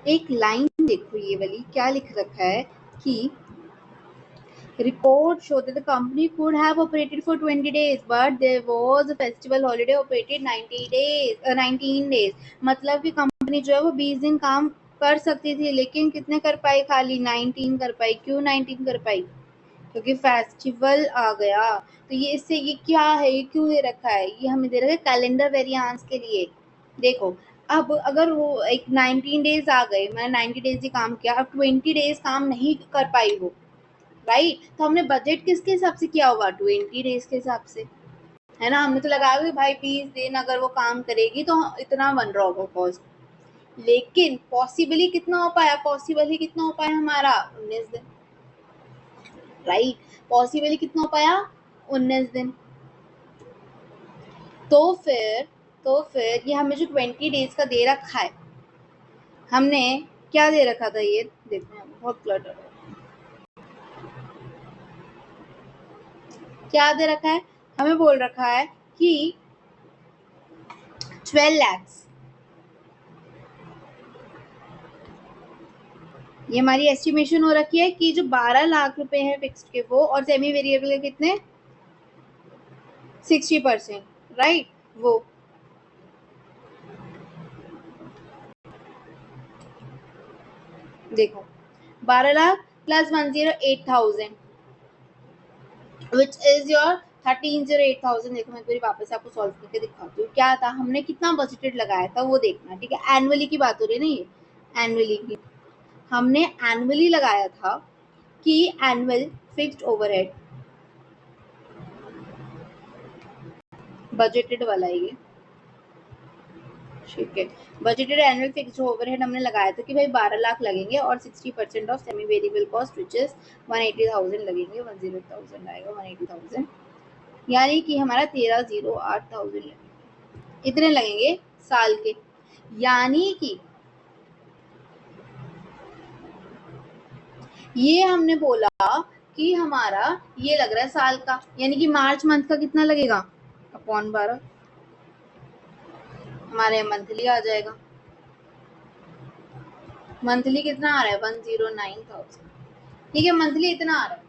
एक लाइन देखो ये वाली, क्या लिख रखा है कि report show that the company could have operated for 20 days but there was a festival holiday operated 19 days। मतलब कि कंपनी जो है वो 20 दिन काम कर सकती थी, लेकिन कितने कर पाई? खाली 19 कर पाई। क्यों 19 कर पाई? क्योंकि फेस्टिवल आ गया। तो ये इससे ये क्या है, ये क्यों दे रखा है? ये हमें दे रखा है कैलेंडर वेरिएंस के लिए। देखो, अब अगर वो एक 19 डेज आ गए, मैंने 90 डेज ही काम किया, अब 20 डेज काम नहीं कर पाई वो, राइट? तो हमने बजट किसके हिसाब से किया होगा? 20 डेज के हिसाब से, है ना? हमने तो लगाया कि भाई 20 दिन अगर वो काम करेगी तो इतना बन रहा होगा कॉस्ट, लेकिन पॉसिबली कितना हो पाया? पॉसिबली कितना हो पाया हमारा? 19 दिन, राइट? पॉसिबली कितना हो पाया? 19 दिन। तो फिर ये हमें जो 20 डेज का दे रखा है, हमने क्या दे रखा था? ये देखो बहुत क्लटर है, क्या दे रखा है? हमें बोल रखा है कि 12 lakhs, ये हमारी एस्टिमेशन हो रखी है कि जो 12 लाख रुपए हैं फिक्स्ड के वो, और सेमी वेरिएबल के कितने? 60%, राइट? वो देखो 12 lakh plus 108,000 which is your 1308,000। देखो मैं पूरी वापस आपको सॉल्व करके दिखाती हूँ। क्या था, हमने कितना बजटेड लगाया था वो देखना। ठीक है, एनुअली की बात हो रही है ना, ये एनुअली की। हमने एनुअली लगाया था कि एनुअल फिक्स्ड ओवरहेड, बजटेड वाला ये। ठीक है, बजटेड एनुअल फिक्स्ड ओवरहेड हमने लगाया था कि भाई 12 लाख लगेंगे और 60% of semi variable cost which is 180,000 लगेंगे। 108,000 आएगा, 180,000, यानी कि हमारा 13,08,000 लगेंगे। इतने लगेंगे साल के, यानी कि ये हमने बोला कि हमारा ये लग रहा है साल का, यानी कि मार्च मंथ का कितना लगेगा? अपॉन 12, हमारे यहाँ मंथली आ जाएगा। मंथली कितना आ रहा है? 109,000। ठीक है, मंथली इतना आ रहा है।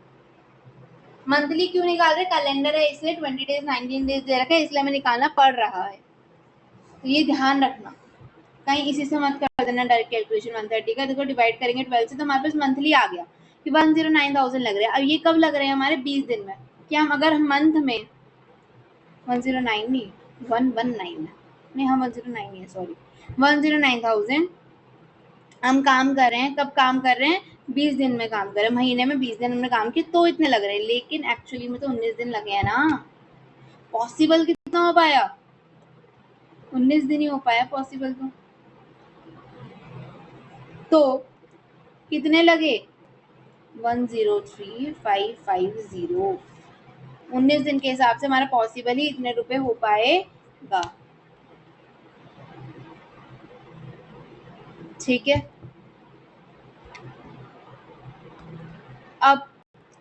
मंथली क्यों निकाल रहे? कैलेंडर है इसलिए 20 डेज 19 डेज दे रखा है, इसलिए हमें निकालना पड़ रहा है। तो ये ध्यान रखना, कहीं इसी से मत कर देना डायरेक्ट कैलकुलेशन 130 का। देखो डिवाइड करेंगे 12 से तो हमारे पास मंथली आ गया कि 109,000 लग रहे हैं। अब ये कब लग रहे हैं? हमारे 20 दिन में। क्या हम अगर हम मंथ में 109 नहीं 119 है, नहीं हम 109 नहीं है, सॉरी 109,000 हम काम कर रहे हैं। कब काम कर रहे हैं? 20 दिन में काम कर रहे हैं, महीने में 20 दिन हमने काम किया तो इतने लग रहे हैं, लेकिन एक्चुअली में तो 19 दिन लगे हैं ना। पॉसिबल कितना हो पाया? 19 दिन ही हो पाया पॉसिबल। तो कितने लगे? 103,550। 19 दिन के हिसाब से हमारा पॉसिबल ही इतने रुपए हो पाएगा। ठीक है, अब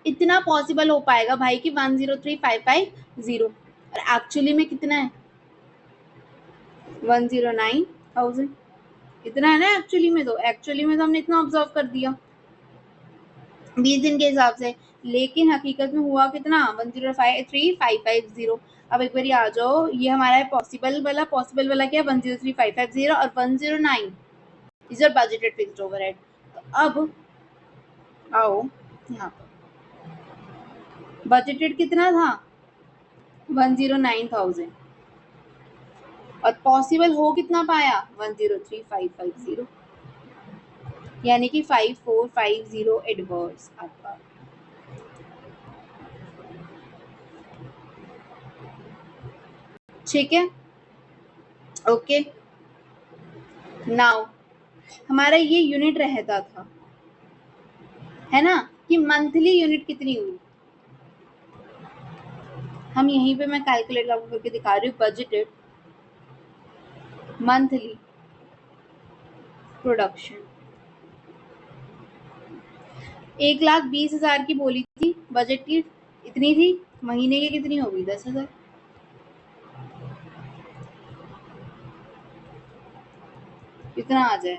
इतना पॉसिबल हो पाएगा भाई कि 103,550, और एक्चुअली में कितना है? 109,000। इतना है ना एक्चुअली में, तो एक्चुअली में तो हमने इतना ऑब्जर्व कर दिया 20 दिन के हिसाब से, लेकिन हकीकत में हुआ कितना? 103,550। अब एक बार आ जाओ, ये हमारा पॉसिबल वाला क्या? 103,550 और 109 is your budgeted fixed overhead. तो अब आओ यहाँ पर बजटेड कितना था 109,000 और पॉसिबल हो कितना पाया 103,550 यानी कि 5450 एडवर्स आपका। ठीक है ओके। नाउ हमारा ये यूनिट रहता था है ना कि मंथली यूनिट कितनी हुई। हम यहीं पे मैं कैलकुलेट आपको करके दिखा रही हूँ बजटेड मंथली प्रोडक्शन 1,20,000 की बोली थी बजट की, इतनी थी, महीने की कितनी होगी 10,000। कितना आ जाए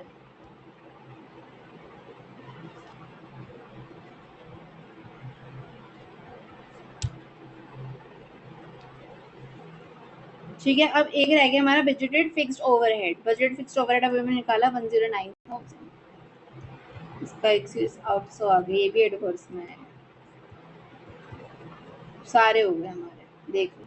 ठीक है। अब एक रह गया हमारा budgeted fixed overhead. Budgeted fixed overhead अभी मैंने निकाला 109,000, इसका 800 आ गया, ये भी एडवर्स में है। सारे हो गए हमारे। देखो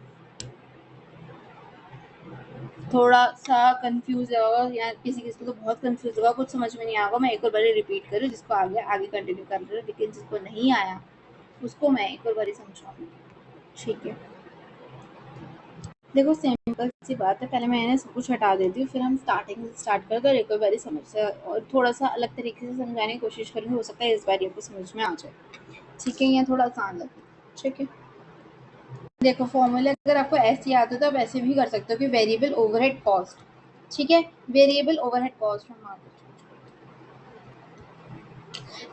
थोड़ा सा कंफ्यूज होगा या किसी किसी को तो बहुत कंफ्यूज होगा, कुछ समझ में नहीं आएगा। मैं एक और बार रिपीट करूँ जिसको आगे आगे कंटिन्यू कर रहे, लेकिन जिसको नहीं आया उसको मैं एक और बार समझाऊंगी। ठीक है देखो सिंपल सी बात है, पहले मैं इन्हें सब कुछ हटा देती हूँ, फिर हम स्टार्टिंग से स्टार्ट करते और एक और बारी समझ से और थोड़ा सा अलग तरीके से समझाने की कोशिश करेंगे, हो सकता है इस बार आपको समझ में आ जाए। ठीक है, यह थोड़ा आसान लगता है। ठीक है देखो फॉर्मूला अगर आपको ऐसे याद हो तो आप ऐसे भी कर सकते हो कि वेरिएबल ओवरहेड कॉस्ट। ठीक है variable overhead cost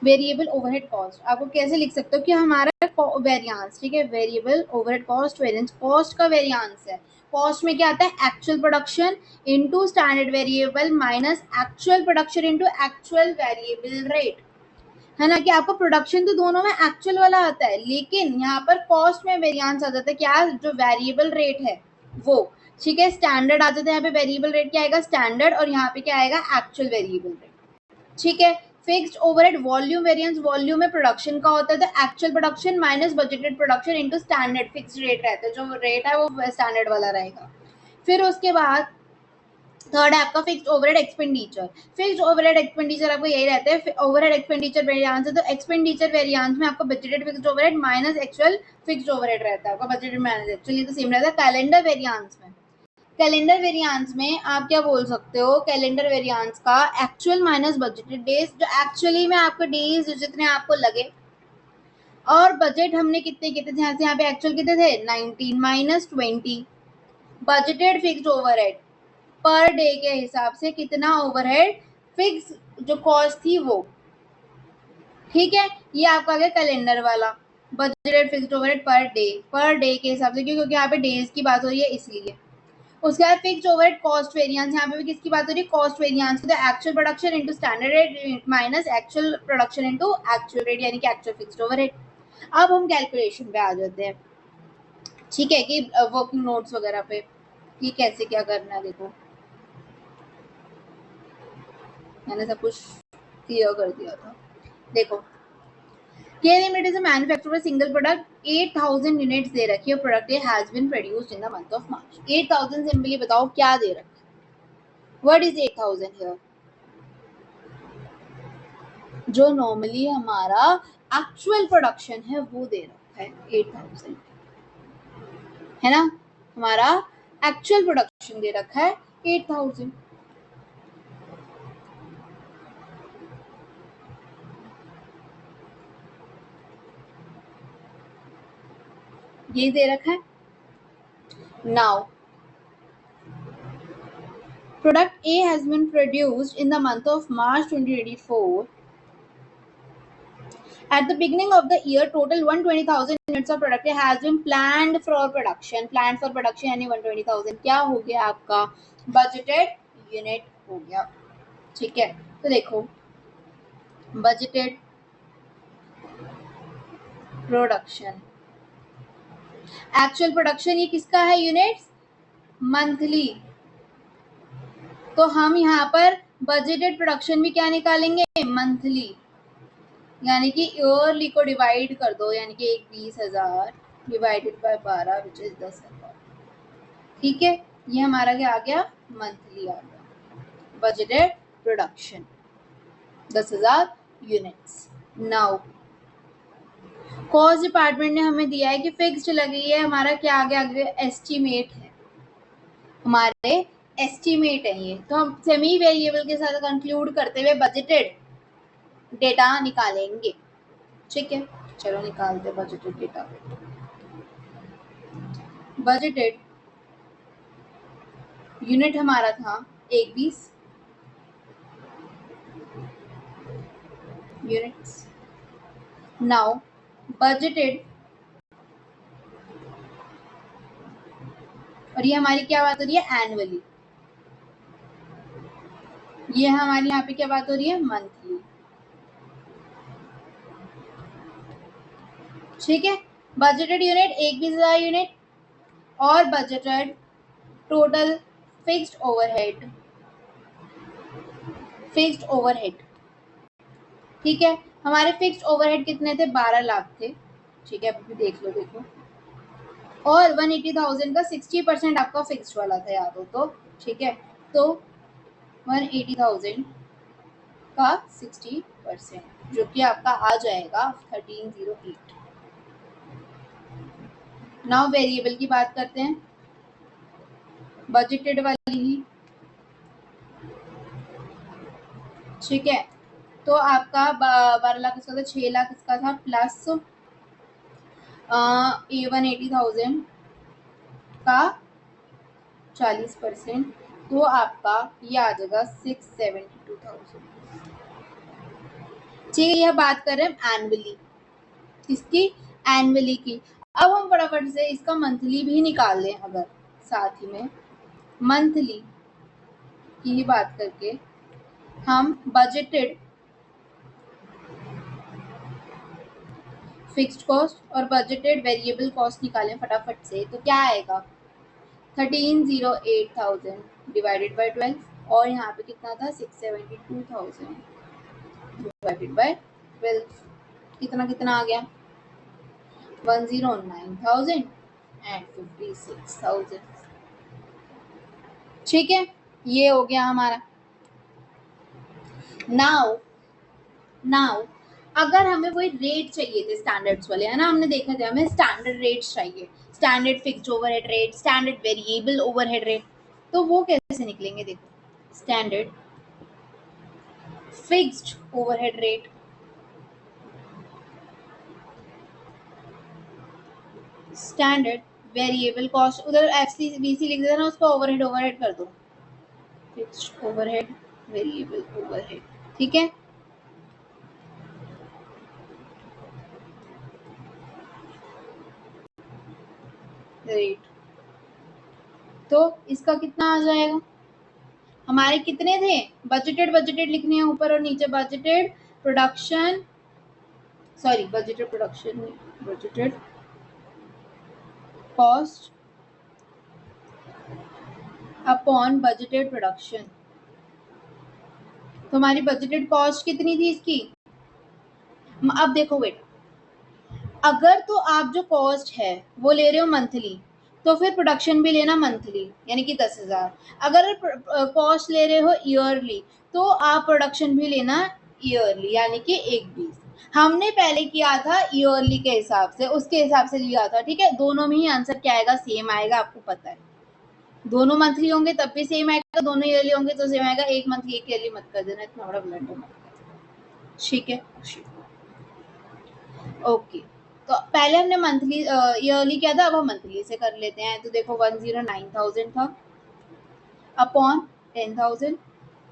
variable overhead cost आपको कैसे लिख सकते हो कि हमारा वेरिएंस। ठीक है variable overhead cost variance, cost का वेरिएंस है। कॉस्ट में क्या आता है actual production into standard variable minus actual production into actual variable rate, है ना कि आपको प्रोडक्शन तो दोनों में एक्चुअल वाला आता है, लेकिन यहाँ पर कॉस्ट में वेरिएंस आ जाता है क्या जो वेरिएबल रेट है वो। ठीक है स्टैंडर्ड आ जाता है यहाँ पे, वेरिएबल रेट क्या आएगा स्टैंडर्ड, और यहाँ पे क्या आएगा एक्चुअल वेरिएबल रेट। ठीक है fixed overhead volume variance, volume में प्रोडक्शन का होता है तो actual production minus budgeted production into standard fixed rate रहता है, जो रेट है वो स्टैंडर्ड वाला रहेगा। फिर उसके बाद थर्ड है आपका fixed overhead expenditure. Fixed overhead expenditure आपको यही रहता है ओवरहेड एक्सपेंडिचर वेरिएंस है, तो एक्सपेंडिचर वेरिएंस में आपको budgeted fixed overhead minus actual fixed overhead रहता है, आपका बजटेड माइनस एक्चुअल, ये तो सेम रहता है। कैलेंडर वेरिएंस में, कैलेंडर वेरिएंस में आप क्या बोल सकते हो, कैलेंडर वेरिएंस का एक्चुअल माइनस बजटेड डेज, जो एक्चुअली में आपको डेज जितने आपको लगे और बजट हमने कितने कितने थे, यहाँ पे एक्चुअल कितने थे 19 minus 20 budgeted fixed overhead per day के हिसाब से कितना ओवरहेड फिक्स जो कॉस्ट थी वो। ठीक है ये आपका आ गया कैलेंडर वाला budgeted fixed overhead per day के हिसाब से, क्योंकि यहाँ पे डेज की बात हो रही है इसलिए। उसके बाद फिक्स्ड ओवरहेड कॉस्ट वेरिएंस, यहाँ पे भी किसकी बात हो रही है कॉस्ट वेरिएंस की, तो actual production into standard rate minus actual production into actual rate यानी कि एक्चुअल फिक्स्ड ओवरहेड। अब हम कैलकुलेशन पे आ जाते हैं। ठीक है कि वर्किंग नोट्स वगैरह पे कि कैसे क्या करना है। देखो मैंने सब कुछ क्लियर कर दिया था। देखो KLM it is a manufacturer of a single product 8,000 units दे रखी है, product has been produced in the month of March. 8,000 simply बताओ क्या दे रखा है, व्हाट इज 8,000 हियर, जो नॉर्मली हमारा एक्चुअल प्रोडक्शन है वो दे रखा है 8,000, है ना हमारा एक्चुअल प्रोडक्शन दे रखा है 8,000। ये दे रखा है। Now product A has been produced in the month of March 2024. At the beginning of the year, total 120,000 units of product has been planned for production. Planned for production यानी 120,000 क्या हो गया आपका budgeted unit हो गया। ठीक है तो देखो budgeted production, actual production ये किसका है यूनिट्स मंथली, तो हम यहाँ पर बजटेड प्रोडक्शन भी क्या निकालेंगे, मंथली, यानी कि ईयरली को डिवाइड कर दो, यानी कि एक 20,000 डिवाइडेड बाय 12 विच इज 10,000। ठीक है, ये हमारा क्या आ गया, मंथली आ गया budgeted production 10,000 units. Now cost department ने हमें दिया है कि फिक्स्ड लगी है, हमारा क्या आ गया, आगे एस्टीमेट है, हमारे एस्टीमेट है ये, तो हम सेमी वेरिएबल के साथ कंक्लूड करते हुए बजटेड डेटा निकालेंगे। ठीक है, चलो निकालते बजटेड डेटा। बजटेड यूनिट हमारा था 120 यूनिट्स। नाउ बजटेड, और ये हमारी क्या बात हो रही है, एनुअली, ये हमारी यहाँ पे क्या बात हो रही है, मंथली। ठीक है, बजटेड यूनिट 21,000 यूनिट और budgeted total fixed overhead, fixed overhead. ठीक है, हमारे फिक्स्ड ओवरहेड कितने थे, 12 लाख थे। ठीक है, अभी देख लो, देखो, और 180,000 का 60% आपका फिक्स्ड वाला था याद हो तो। ठीक है, तो 180,000 का 60%, जो कि आपका आ जाएगा 1308। नाउ वेरिएबल की बात करते हैं, बजटेड वाली ही। ठीक है, तो आपका 12 लाख इसका था, 6 लाख इसका था, प्लस 180,000 का 40%, तो आपका ये आ जाएगा 672,000। ठीक है, यह बात कर रहे हैं एनुअली, इसकी एनुअली की। अब हम फटाफट से इसका मंथली भी निकाल लें, अगर साथ ही में मंथली की ही बात करके हम बजटेड फिक्स्ड कॉस्ट और बजटेड वेरिएबल कॉस्ट निकालें फटाफट से, तो क्या आएगा, 1308,000 डिवाइडेड बाय 12, और यहाँ पे कितना था, 672,000 डिवाइडेड बाय 12, कितना कितना आ गया, 109,000 एंड 56,000। ठीक है, ये हो गया हमारा। नाउ नाउ अगर हमें वही रेट चाहिए थे स्टैंडर्ड्स वाले, है ना, हमने देखा था हमें स्टैंडर्ड रेट्स चाहिए, standard fixed overhead rate, standard variable overhead rate, तो वो कैसे निकलेंगे, देखो, standard fixed overhead rate, standard variable cost, उधर एफसीबीसी लिख देना, उसको ओवरहेड ओवरहेड कर दो, फिक्स्ड ओवरहेड वेरिएबल ओवरहेड। ठीक है, रेट, तो इसका कितना आ जाएगा, हमारे कितने थे, बजटेड बजटेड लिखने हैं ऊपर और नीचे, budgeted production, sorry budgeted production, budgeted cost upon budgeted production. तो हमारी बजटेड कॉस्ट कितनी थी इसकी, अब देखो बेटा, अगर तो आप जो कॉस्ट है वो ले रहे हो मंथली, तो फिर प्रोडक्शन भी लेना मंथली, यानी कि 10,000। अगर कॉस्ट ले रहे हो ईयरली, तो आप प्रोडक्शन भी लेना ईयरली, यानी कि 120। हमने पहले किया था ईयरली के हिसाब से, उसके हिसाब से लिया था। ठीक है, दोनों में ही आंसर क्या आएगा, सेम आएगा, आपको पता है, दोनों मंथली होंगे तब भी सेम आएगा, दोनों ईयरली होंगे तो सेम आएगा। एक मंथली एक ईयरली मत कर देना, इतना बड़ा ब्लंडर मत करना। ठीक है, ओके, तो पहले हमने मंथली ईयरली किया था, अब हम मंथली से कर लेते हैं। तो देखो 109,000 था अपॉन 10,000,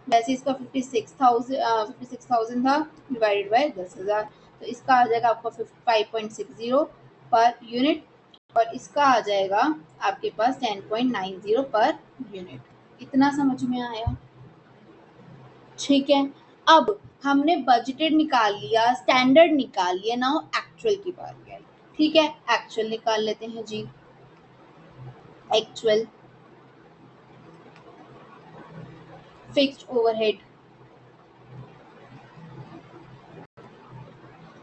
वैसे इसका 56,000 था डिवाइडेड बाय 10,000, तो इसका आ जाएगा आपका 5.60 पर यूनिट, और इसका आ जाएगा आपके पास 10.90 पर यूनिट। इतना समझ में आया। ठीक है, अब हमने बजटेड निकाल लिया, स्टैंडर्ड निकाल लिया, नाउ एक्चुअल की बारी आई। ठीक है, एक्चुअल निकाल लेते हैं जी, एक्चुअल फिक्स्ड ओवरहेड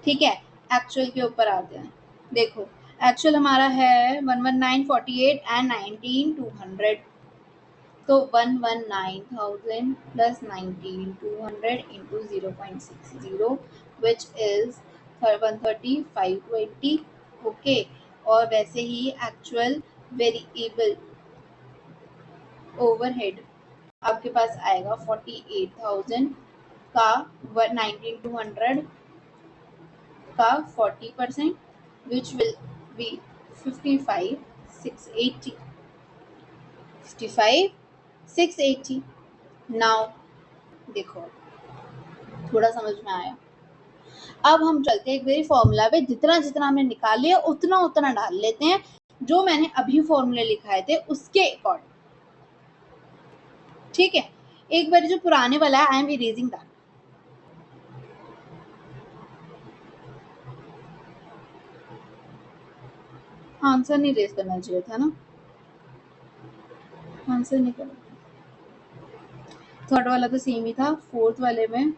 ठीक है, एक्चुअल के ऊपर आते हैं। देखो एक्चुअल हमारा है 11948 एंड 19200, तो 119,000 plus 19,200 into 0.60 which is 130,520। Okay, और वैसे ही एक्चुअल वेरिएबल ओवरहेड आपके पास आएगा 48,000 का 19,200 का 40%, which will be 55,680. 55,680। नाउ देखो थोड़ा समझ में आया। अब हम चलते हैं एक बारी फॉर्मूला पे, जितना जितना हमने निकाल लिया उतना उतना डाल लेते हैं, जो मैंने अभी फॉर्मूले लिखाए थे उसके अकॉर्डिंग। ठीक है, एक बार जो पुराने वाला है I am erasing that. Answer नहीं रेज करना चाहिए था ना, आंसर नहीं करना। थर्ड वाला तो सेम ही था, फोर्थ वाले में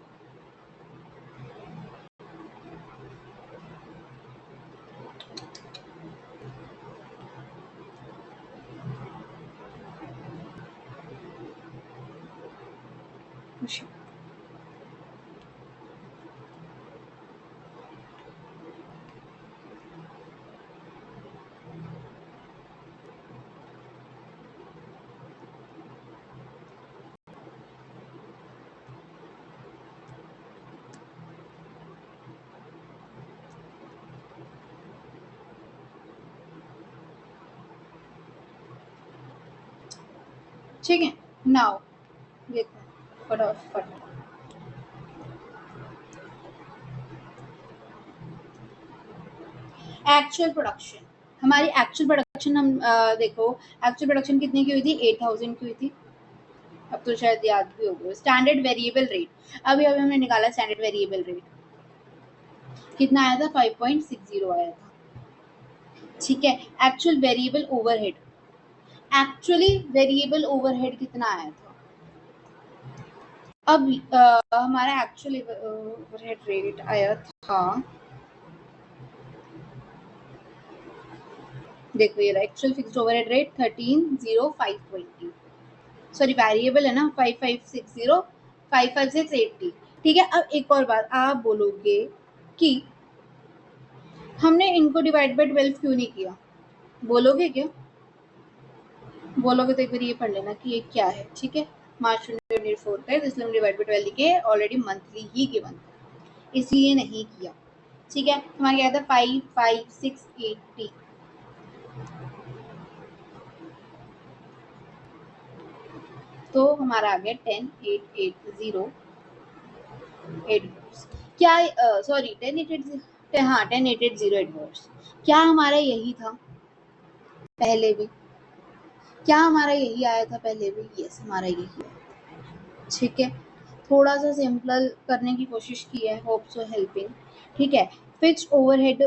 ठीक है। नाउ देखो फटाफट एक्चुअल प्रोडक्शन, हमारी एक्चुअल प्रोडक्शन हम देखो एक्चुअल प्रोडक्शन कितने की हुई थी, 8,000 की हुई थी। अब तो शायद याद भी होगा। स्टैंडर्ड वेरिएबल रेट अभी अभी हमने निकाला, स्टैंडर्ड वेरिएबल रेट कितना आया था, 5.60 आया था। ठीक है, actual variable overhead, actually variable overhead कितना आया था। अब हमारा एक्चुअल ओवरहेड रेट आया था, देखो ये actual fixed overhead rate 13,0520, sorry variable है ना, 5,560 5,56080। ठीक है, अब एक और बात आप बोलोगे कि हमने इनको डिवाइड बाय 12 क्यों नहीं किया, बोलोगे क्या, बोलोगे तो एक बार ये पढ़ लेना कि ये क्या है। ठीक है, मार्च 2024 का है, इसलिए हम डिवाइड बाय 12 लिखे, ऑलरेडी मंथली ही गिवन था इसलिए नहीं किया। ठीक है, हमारा क्या था 5,56080, तो हमारा आ गया 10,880 एडवर्ड्स। क्या सॉरी 10,880, हाँ 10,880 एडवर्ड्स। क्या हमारा यही था पहले भी, क्या हमारा यही आया था पहले भी, यस हमारा यही है। ठीक है, थोड़ा सा सिंपल करने की कोशिश की है, होप सो हेल्पिंग। ठीक है, फिक्स्ड ओवरहेड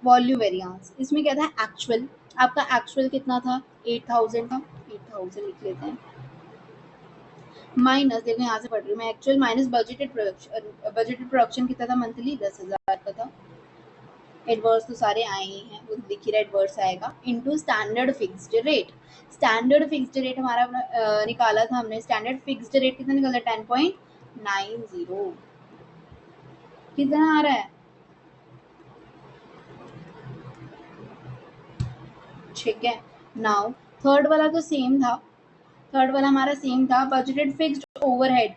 वॉल्यूम वेरिएंस, इसमें क्या था एक्चुअल, आपका एक्चुअल कितना था 8,000 था, 8,000 लिख लेते हैं, माइनस देखो यहाँ से पढ़ रही हूँ मैं, एक्चुअल माइनस बजटेड प्रोडक्शन कितना था मंथली, 10,000 का था। एडवर्स तो सारे आए ही हैं, वो दिख ही रहा एडवर्स आएगा, into standard fixed rate. Standard fixed rate हमारा निकाला था हमने, स्टैंडर्ड फिक्स्ड रेट कितना निकाला, 10.90, कितना आ रहा है। ठीक है, नाउ थर्ड वाला तो सेम था, थर्ड वाला हमारा सेम था, budgeted fixed overhead,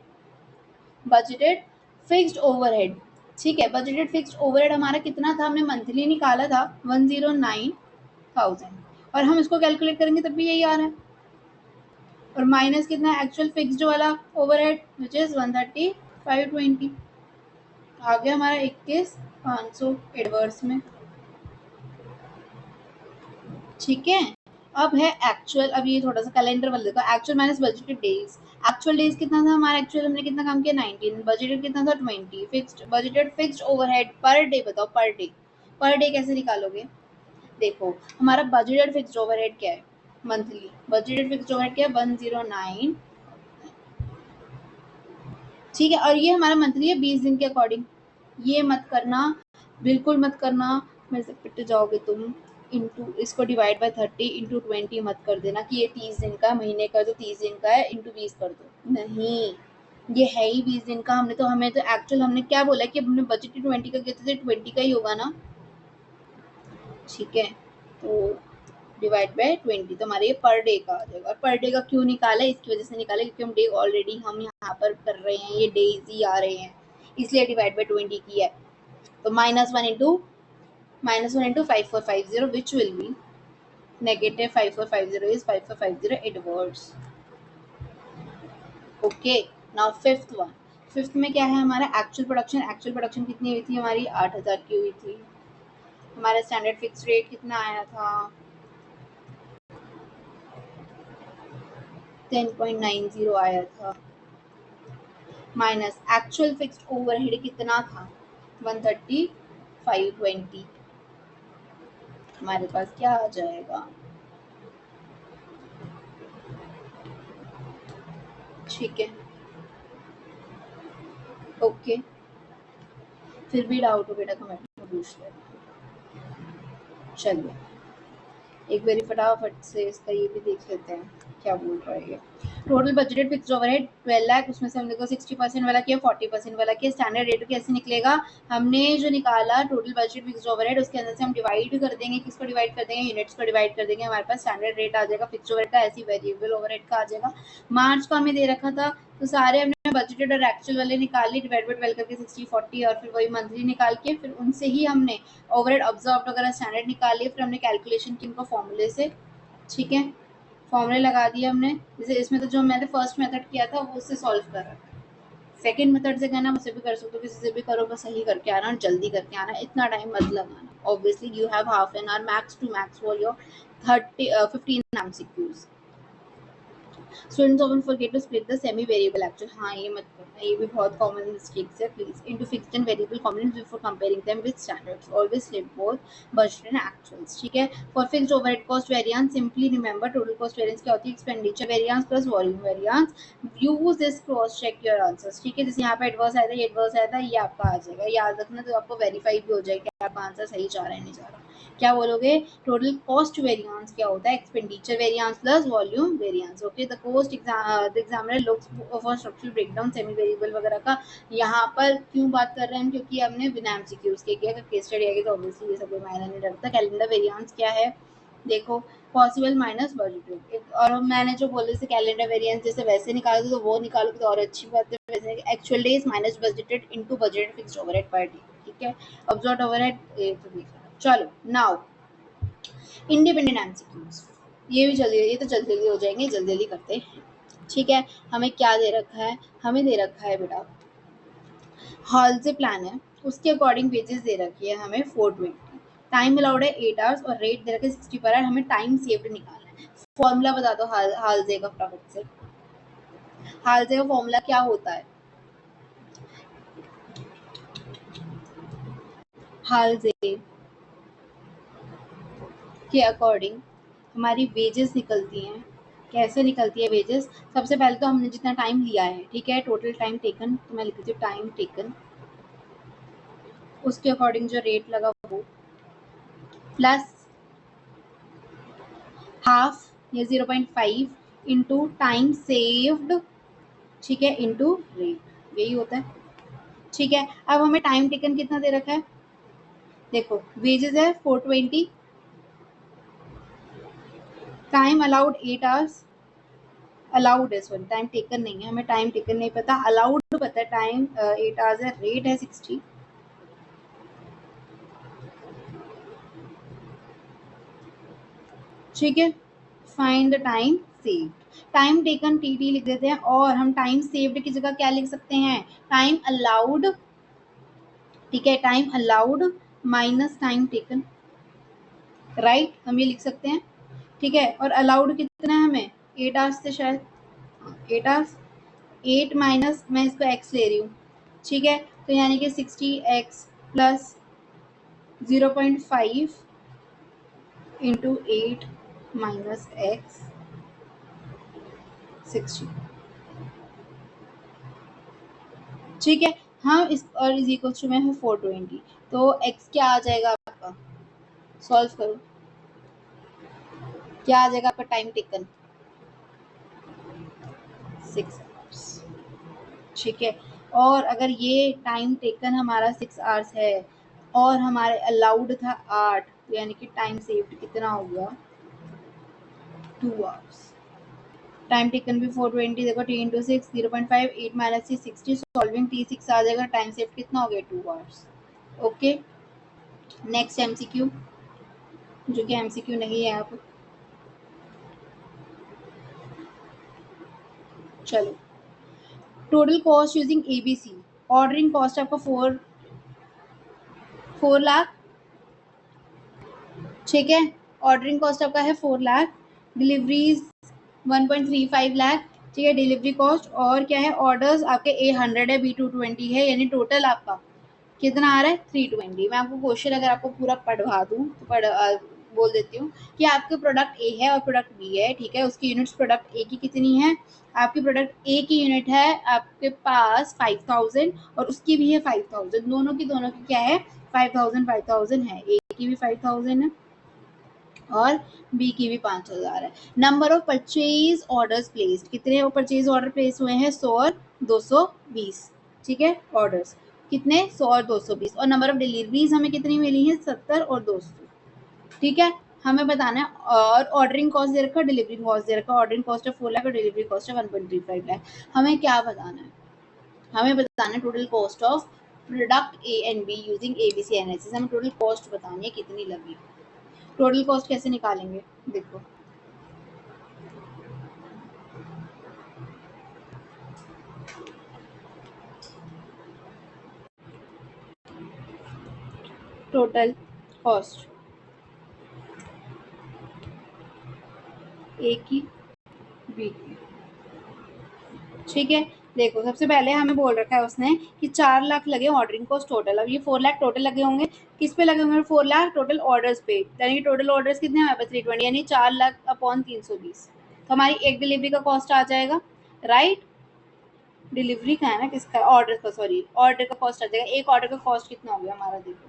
budgeted fixed overhead. ठीक है, बजटेड फिक्स्ड ओवरहेड हमारा कितना था, हमने मंथली निकाला था 109,000, और हम इसको कैलकुलेट करेंगे तब भी यही आ रहा है, और माइनस कितना है एक्चुअल फिक्स्ड वाला ओवरहेड विच इज 130,520, आ गया हमारा 21,500 एडवर्स में। ठीक है, अब है एक्चुअल, अब ये थोड़ा सा कैलेंडर वाला देखो, actual minus budgeted days, actual days कितना था हमारा, एक्चुअल हमने कितना काम किया 19, बजटेड कितना था 20, fixed budgeted fixed overhead per day बताओ, पर डे, पर डे कैसे निकालोगे, देखो हमारा बजटेड फिक्स्ड ओवरहेड क्या है मंथली, बजटेड फिक्स्ड ओवरहेड क्या है 109। ठीक है, और ये हमारा मंथली है 20 दिन के अकॉर्डिंग, ये मत करना, बिल्कुल मत करना, मेरे से पिट जाओगे तुम। इंटू इसको डिवाइड बाय 30 इंटू 20 मत कर देना कि ये 30 दिन का महीने का, जो 30 दिन का है इंटू 20 कर दो, नहीं, ये है ही 20 दिन का। हमें तो एक्चुअल हमने क्या बोला कि हमने बजट 20 का किया था, 20 का ही होगा ना, ठीक है। तो डिवाइड बाय 20 तो हमारे ये पर डे का आ जाएगा। और पर डे का क्यों निकाला, इसकी वजह से निकाला क्योंकि हम डे ऑलरेडी हम यहाँ पर कर रहे हैं, ये डेज ही आ रहे हैं, इसलिए डिवाइड बाय 20 किया है। तो -1 into 5450 which will be -5450 is 5450 inwards. Okay, now fifth में क्या है हमारा एक्चुअल प्रोडक्शन कितनी हुई थी हमारी, 8000 की हुई थी। हमारा स्टैंडर्ड फिक्स रेट कितना आया था, 10.90 आया था, माइनस एक्चुअल फिक्स्ड ओवरहेड कितना था, 130,520। हमारे पास क्या आ जाएगा, ठीक है, ओके। फिर भी डाउट हो बेटा कमेंट में पूछ लेना। चलिए एक बार फटाफट से इसका ये भी देख लेते हैं क्या बोल रहा है ये। Total budgeted fixed overhead 12 lakh, उसमें से हम देखो 60% वाला किया, 40% वाला किया। स्टैंडर्ड रेट कैसे निकलेगा, हमने जो निकाला टोटल बजटेड फिक्स्ड ओवरहेड, उसके अंदर से हम डिवाइड कर देंगे, किसको डिवाइड कर देंगे, यूनिट्स को डिवाइड कर देंगे। हमारे पास स्टैंडर्ड रेट आ जाएगा फिक्स्ड ओवरहेड का, ऐसी वेरिएबल ओवरहेड का आ जाएगा। मार्च का हमें दे रखा था, तो सारे हमने बजटेड और एक्चुअल वाले निकाले, डिवाइड बाय 12 करके 60-40, और फिर वही मंथली निकाल के फिर उनसे ही हमने ओवरहेड ऑब्जर्व्ड वगैरह स्टैंडर्ड निकाल लिए, फिर हमने कैलकुलेशन की उनको फॉर्मूले से, ठीक है, फॉर्मूले लगा दिए हमने। जैसे इसमें तो जो मैंने फर्स्ट मेथड किया था वो उससे सॉल्व कर रहा था, सेकंड मेथड से करना उसे भी कर सकते हो, किसी से भी करो, बस सही करके आना, जल्दी करके आना, इतना टाइम मत लगाना। Obviously you have half an hour max to max for your 15 MCQs। Students often forget to split the semi variable actual, हाँ ये मत करना, ये भी बहुत कॉमन मिस्टेक्स है please, into fixed and variable components before comparing them with standards, always split both budget and actuals, ठीक है। For fixed overhead cost variance simply remember total cost variance क्या होती है, expenditure variance plus volume variance, use this cross check your answers, ठीक है। जैसे यहाँ पे एडवर्स आया था, ये एडवर्स आया था, ये आपका आ जाएगा, याद रखना, तो आपको वेरीफाई भी हो जाएगा कि आपका आंसर सही जा रहा है नहीं जा रहा। क्या बोलोगे, टोटल कॉस्ट वेरिएंस क्या होता है, expenditure variance plus volume variance, okay. The cost the examiner looks for structural breakdown semi variable वगैरह का। यहाँ पर क्यों बात कर रहे हैं हम, क्योंकि हमने बिना एमसीक्यूज के किया, केस स्टडी आएगी तो ऑब्वियसली ये सब कोई मायने नहीं रखता। कैलेंडर वेरिएंस क्या है, देखो पॉसिबल माइनस बजटेड, और मैंने जो बोले से कैलेंडर वेरिएंस जैसे वैसे निकालो तो वो निकालो तो और अच्छी बात है, वैसे actual days minus budgeted into budgeted fixed overhead per day, ठीक है। ऑब्जर्व्ड ओवरहेड ये तो देख, चलो नाउ इंडिपेंडेंट एमसीक्यूज, ये भी जल्दी, ये तो जल्दी जल्दी हो जाएंगे, जल्दी जल्दी करते हैं, ठीक है। हमें क्या दे रखा है, हमें दे रखा है बेटा हॉल से प्लान है, उसके अकॉर्डिंग वेजेस दे रखी है हमें 420, टाइम अलाउड है 8 आवर्स और रेट दे रखे 60 पर आवर, हमें टाइम सेव्ड निकालना है। फॉर्मूला बता दो हालजे का फटाफट से, हालजे का फॉर्मूला क्या होता है, हालजे के अकॉर्डिंग हमारी वेजेस निकलती हैं, कैसे निकलती है वेजेस, सबसे पहले तो हमने जितना टाइम लिया है, ठीक है, टोटल टाइम टेकन, तो मैं लिख देती हूँ टाइम टेकन, उसके अकॉर्डिंग जो रेट लगा वो प्लस हाफ या 0.5 इंटू टाइम सेव्ड, ठीक है, इंटू रेट, यही होता है, ठीक है। अब हमें टाइम टेकन कितना दे रखा है, देखो वेजेस है 420, टाइम अलाउड 8 आवर्स, अलाउड है सॉरी, टाइम टेकन नहीं है, हमें टाइम टेकन नहीं पता, अलाउड पता है, टाइम 8 आवर्स है, रेट है 60, ठीक है। Find the time saved, time taken TT लिख देते हैं, और हम टाइम सेव्ड की जगह क्या लिख सकते हैं, टाइम अलाउड, ठीक है, time allowed minus time taken, right, हम ये लिख सकते हैं, ठीक है। और अलाउड कितना है हमें 8 आवर्स से, शायद 8 आवर्स, 8 माइनस मैं इसको एक्स ले रही हूँ, ठीक है, तो यानी कि 60x plus 0.5 into 8 minus x 60, ठीक है। हाँ, इस और इज इक्वल टू में है 420, तो x क्या आ जाएगा आपका, सॉल्व करो, क्या आ जाएगा आपका टाइम टेकन, 6 आवर्स। ठीक है, और अगर ये टाइम टेकन हमारा 6 आवर्स है और हमारे अलाउड था 8, तो यानी कि टाइम सेव्ड कितना हो गया, 2 आवर्स। टाइम टेकन भी 420, देखो t into 6 0.5, 8 minus 60, solving t6 आ जाएगा, टाइम सेव कितना हो गया, 2 आवर्स। ओके, नेक्स्ट एमसीक्यू, जो कि एमसीक्यू नहीं है अब, चलो, total cost using ABC, ordering cost आपका 4 लाख, ठीक है, ऑर्डरिंग कॉस्ट आपका है 4 लाख, डिलीवरीज 1.35 लाख, ठीक है, डिलीवरी कॉस्ट, और क्या है, ऑर्डर्स आपके A100 है, B220 है, यानी टोटल आपका कितना आ रहा है, 320। मैं आपको क्वेश्चन अगर आपको पूरा पढ़वा दूँ तो बोल देती हूँ कि आपके प्रोडक्ट ए है और प्रोडक्ट बी है, ठीक है, उसकी यूनिट्स प्रोडक्ट ए की कितनी है, आपकी प्रोडक्ट ए की यूनिट है आपके पास 5000 और उसकी भी है 5000, दोनों की क्या है, 5000 है, ए की भी 5000 है और बी की भी 5000 है। Number of purchase orders placed, कितने परचेज ऑर्डर प्लेस हुए हैं, 100 और 220, ठीक है, ऑर्डर्स कितने, 100 और 220, और नंबर ऑफ डिलीवरीज हमें कितनी मिली है, 70 और 200, ठीक है, हमें बताना है, और ऑर्डरिंग कॉस्ट दे रखा है, डिलीवरी कॉस्ट दे रखा है, ऑर्डरिंग कॉस्ट है 4 लाख और डिलीवरी कॉस्ट है 1.35 लाख। हमें क्या बताना है, हमें बताना है total cost of product A and be using ABC analysis, हमें टोटल कॉस्ट बतानी है कितनी लगी। टोटल कॉस्ट कैसे निकालेंगे, देखो, टोटल कॉस्ट ए की, बी की, ठीक है, देखो सबसे पहले हमें बोल रखा है उसने कि 4 लाख लगे ऑर्डरिंग कॉस्ट टोटल, अब ये 4 लाख टोटल लगे होंगे, किस पे लगे होंगे, 4 लाख टोटल ऑर्डर्स पे, यानी टोटल ऑर्डर्स कितने हमारे पास 320, यानी 4 लाख अपॉन 320, तो हमारी एक डिलीवरी का कॉस्ट आ जाएगा, राइट, डिलीवरी का है ना, किसका, ऑर्डर का, सॉरी, ऑर्डर का कॉस्ट आ जाएगा, एक ऑर्डर का कॉस्ट कितना हो गया हमारा, देखो,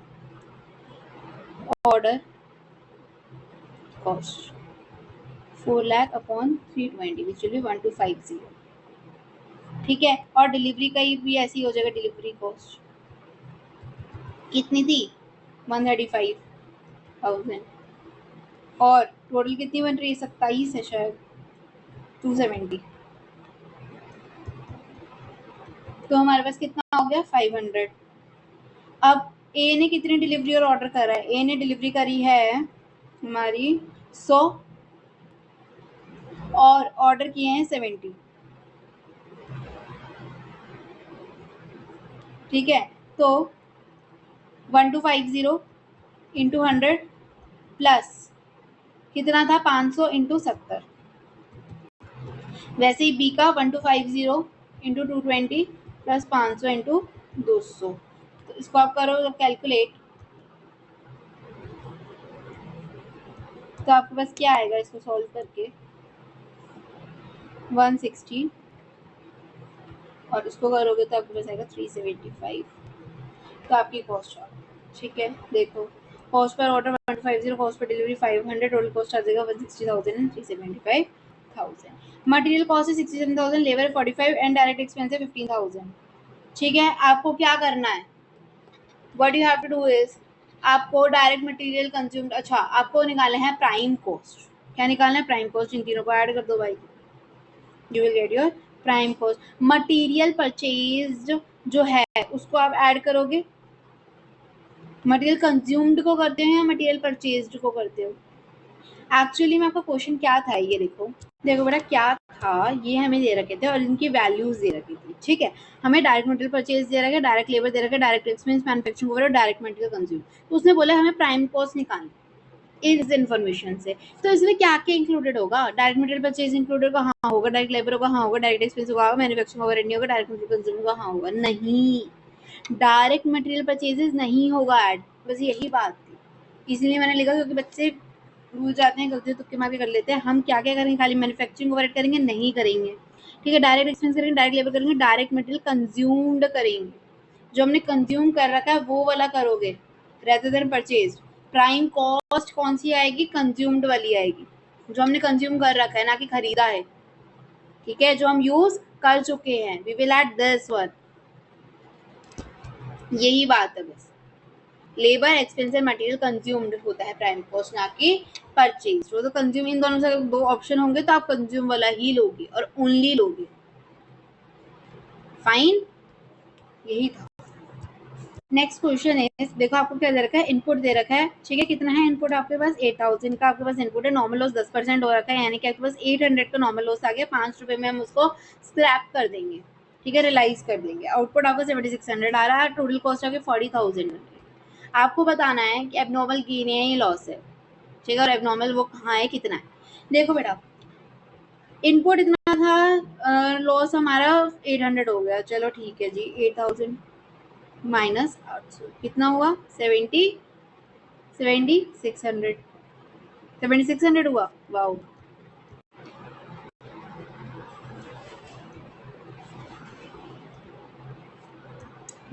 order cost 4 lakh upon 320 which will be 1250, ठीक है, और डिलीवरी का ही भी ऐसी हो जाएगा, डिलीवरी कॉस्ट कितनी थी, 135,000, और टोटल कितनी बन रही है, 27 है शायद, 270, तो हमारे पास कितना हो गया, 500। अब ए ने कितनी डिलीवरी और ऑर्डर करा है, ए ने डिलीवरी करी है हमारी 100 और ऑर्डर किए हैं 70, ठीक है, तो 1250 इंटू 100 प्लस कितना था, 500 इंटू 70, वैसे ही बी का 1250 इंटू 220 प्लस 500 इंटू 200, तो इसको आप करो कैलकुलेट, तो आपके पास क्या आएगा, इसको सॉल्व करके 160, और इसको करोगे तो आपके पास आएगा 375, तो आपकी कॉस्ट आ, ठीक है, देखो, cost per order 150, cost per delivery 500, total cost आ जाएगा 160,000 एंड 375,000। मटेरियल कॉस्ट है 67,000, लेबर 45 एंड डायरेक्ट एक्सपेंस है 15,000, ठीक है, आपको क्या करना है, what you have to do is, आपको डायरेक्ट मटेरियल कंज्यूम्ड, अच्छा आपको निकालना है प्राइम कॉस्ट, क्या निकालना है, प्राइम कॉस्ट, इन तीनों को ऐड कर दो भाई, you will get your prime cost. Material purchase जो है उसको आप ऐड करोगे, मटेरियल कंज्यूम्ड को करते हो या मटेरियल परचेज्ड को करते हो, एक्चुअली में आपका क्वेश्चन क्या था, ये देखो, देखो बेटा क्या था, ये हमें दे रखे थे और इनकी वैल्यूज दे रखी थी, ठीक है, हमें डायरेक्ट मटेरियल परचेज दे रखा है, डायरेक्ट लेबर दे रखा है, डायरेक्ट एक्सपेंस मैन्युफैक्चरिंग ओवर और डायरेक्ट मटेरियल कंज्यूम, तो उसने बोला हमें प्राइम कॉस्ट निकालना इस इन्फॉर्मेशन से, तो इसमें क्या क्या इंक्लूडेड होगा, डायरेक्ट मटेरियल परचेज इंक्लूडेड होगा, हाँ होगा, डायरेक्ट लेबर होगा, हाँ होगा, डायरेक्ट एक्सपेंस होगा, मैन्युफैक्चरिंग ओवरहेड नहीं होगा, डायरेक्ट मटेरियल कंज्यूम होगा, हाँ होगा, नहीं, डायरेक्ट मटेरियल परचेजेस नहीं होगा ऐड, बस यही बात थी, इसीलिए मैंने लिखा, क्योंकि बच्चे भूल जाते हैं, गलती तुक्के मार के कर लेते हैं, हम क्या क्या करेंगे, खाली मैन्युफैक्चरिंग ओवरहेड करेंगे, नहीं करेंगे, ठीक है, डायरेक्ट एक्सपेंस करेंगे, डायरेक्ट लेबर करेंगे, डायरेक्ट मटेरियल कंज्यूम्ड करेंगे, जो हमने कंज्यूम कर रखा है वो वाला करोगे rather than purchase. Prime cost कौन सी आएगी? कंज्यूम्ड वाली आएगी, जो हमने कंज्यूम कर रखा है, ना कि खरीदा है। ठीक है, जो हम यूज कर चुके हैं, we will add this one. यही बात है बस। Labour expense and material consumed होता है प्राइम कॉस्ट, ना कि परचेज। तो कंज्यूम, इन दोनों से दो ऑप्शन होंगे तो आप कंज्यूम वाला ही लोगे और ओनली लोगे। फाइन, यही था। नेक्स्ट क्वेश्चन है, देखो आपको क्या दे रखा है, इनपुट दे रखा है। ठीक है, कितना है इनपुट आपके पास? 8000 का आपके पास इनपुट है। नॉर्मल लॉस 10% हो रखा है, यानी कि आपके पास 800 का नॉर्मल लॉस आ गया। 5 रुपए में हम उसको स्क्रैप कर देंगे। ठीक है, रियलाइज कर देंगे। आउटपुट आपका 7600 आ रहा है। टोटल कॉस्ट आपके 40,000। आपको बताना है कि एबनॉर्मल गेन है या लॉस है। ठीक है, और एबनॉर्मल वो कहाँ है, कितना है। देखो बेटा, इनपुट इतना था, लॉस हमारा 800 हो गया। चलो ठीक है जी, 8000 माइनस 800 कितना हुआ? 7600 हुआ। वाओ,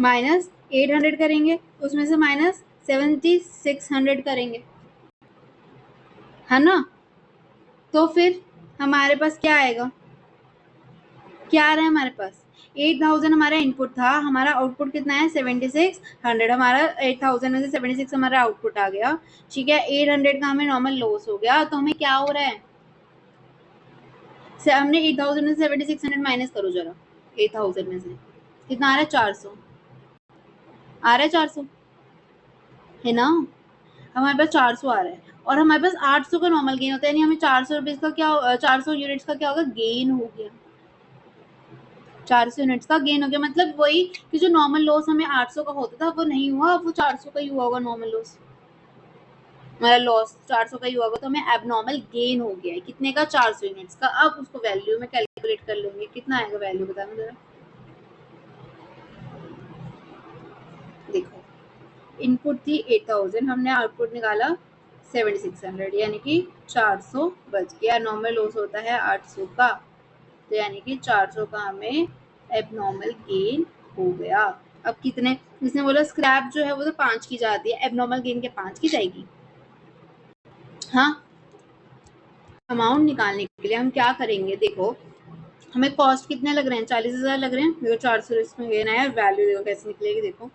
माइनस 800 करेंगे, उसमें से माइनस 7600 करेंगे, है ना? तो फिर हमारे पास क्या आएगा? क्या आ रहा है हमारे पास? 8000 हमारा इनपुट था, हमारा आउटपुट कितना है? 7600। हमारा 8000 में से 76 हमारा आउटपुट आ गया। ठीक है, 800 का हमें नॉर्मल लॉस हो गया। तो हमें क्या हो रहा है? हमने 8000 में से 7600 माइनस करो जरा। 8000 में से कितना आ रहा है? 400 आ रहा है। 400 है ना? हमारे पास 400 आ रहा है, और हमारे पास 800 का नॉर्मल गेन होता है, यानी हमें 400 रुपीज का क्या, 400 यूनिट्स का क्या होगा? गेन हो गया। 400 यूनिट्स का गेन हो गया, मतलब वही कि जो नॉर्मल लॉस हमें 800 का होता था वो नहीं हुआ, वो 400 का ही हुआ होगा नॉर्मल लॉस। हमारा लॉस 400 का ही हुआ होगा, तो हमें एबनॉर्मल गेन हो गया है। कितने का? 400 यूनिट्स का। अब उसको वैल्यू में कैलकुलेट कर लेंगे, कितना आएगा वैल्यू, बताना जरा। देखो, इनपुट थी 8000, हमने आउटपुट निकाला 7600, यानी कि 400 बच गया। नॉर्मल लॉस होता है 800 का, तो यानी कि 400 का हमें एबनॉर्मल गेन हो गया। अब कितने? इसने बोला स्क्रैप जो है वो तो 5 की जाती है, एबनॉर्मल गेन के 5 की जाएगी। हाँ, अमाउंट निकालने के लिए हम क्या करेंगे? देखो, हमें कॉस्ट कितने लग रहे हैं? 40,000 लग रहे हैं। देखो 400 इसमें गेन आया, वैल्यू देखो कैसे निकलेगी। देखो,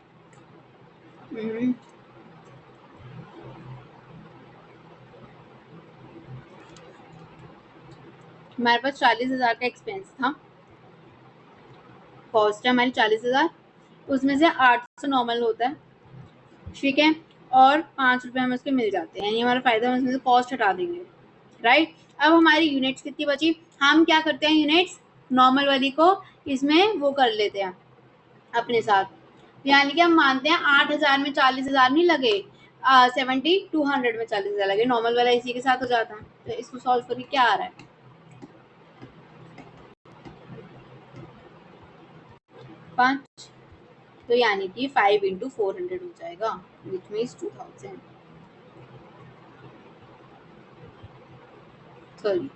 हमारे पास 40,000 का एक्सपेंस था, कॉस्ट है हमारी 40,000, उसमें से 800 नॉर्मल होता है। ठीक है, और 5 रुपए हमें उसके मिल जाते हैं, यानी हमारा फायदा, हम उसमें से कॉस्ट हटा देंगे। राइट, अब हमारी यूनिट्स कितनी बची? हम क्या करते हैं, यूनिट्स नॉर्मल वाली को इसमें वो कर लेते हैं अपने साथ, यानी कि हम मानते हैं 8,000 में 40,000 नहीं लगे, 7,200 में 40,000 लगे, नॉर्मल वाला इसी के साथ हो जाता है। तो इसको सॉल्व करके क्या आ रहा है? 5, तो यानी कि 5 इंटू 400 हो जाएगा, which means 2000। Sorry,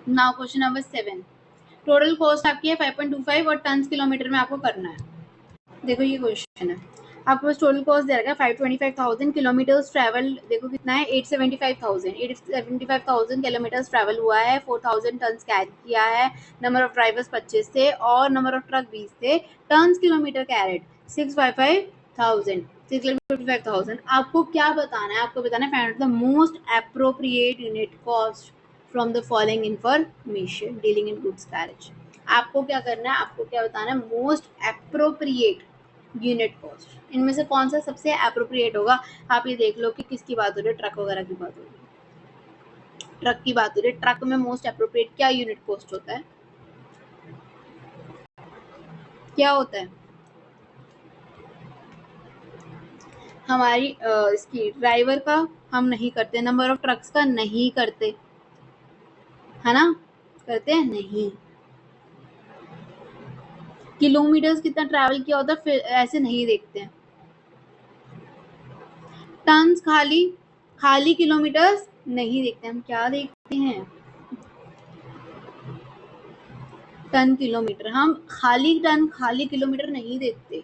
now question number 7। Total cost आपकी है 5.25 और टन किलोमीटर में आपको करना है। देखो ये क्वेश्चन है, आपके पास टोटल कॉस्ट दे रखा है 525,000 किलोमीटर्स ट्रैवल। देखो कितना है? 875,000 किलोमीटर्स ट्रैवल हुआ है। 4,000 टन कैरी किया है। नंबर ऑफ ड्राइवर्स 25 थे और नंबर ऑफ ट्रक 20 थे। Ton kilometre carried 655,000। आपको क्या बताना है? आपको बताना है find the most appropriate unit cost from the following information dealing in goods carriage. आपको क्या करना है? आपको क्या बताना है? मोस्ट एप्रोप्रिएट यूनिट कॉस्ट, इनमें से कौन सा सबसे एप्रोप्रिएट होगा? आप ये देख लो कि किसकी बात हो रही है, ट्रक वगैरह की बात हो रही है। ट्रक की बात हो रही है, ट्रक में मोस्ट एप्रोप्रिएट क्या यूनिट कॉस्ट होता है? क्या होता है? हमारी इसकी ड्राइवर का हम नहीं करते, नंबर ऑफ ट्रक्स का नहीं करते, है ना? करते हैं नहीं। किलोमीटर्स कितना ट्रैवल किया होता है फिर ऐसे नहीं देखते हैं। टन्स खाली किलोमीटर्स नहीं देखते, हम क्या देखते हैं? Ton kilometre. हम खाली टन खाली किलोमीटर नहीं देखते।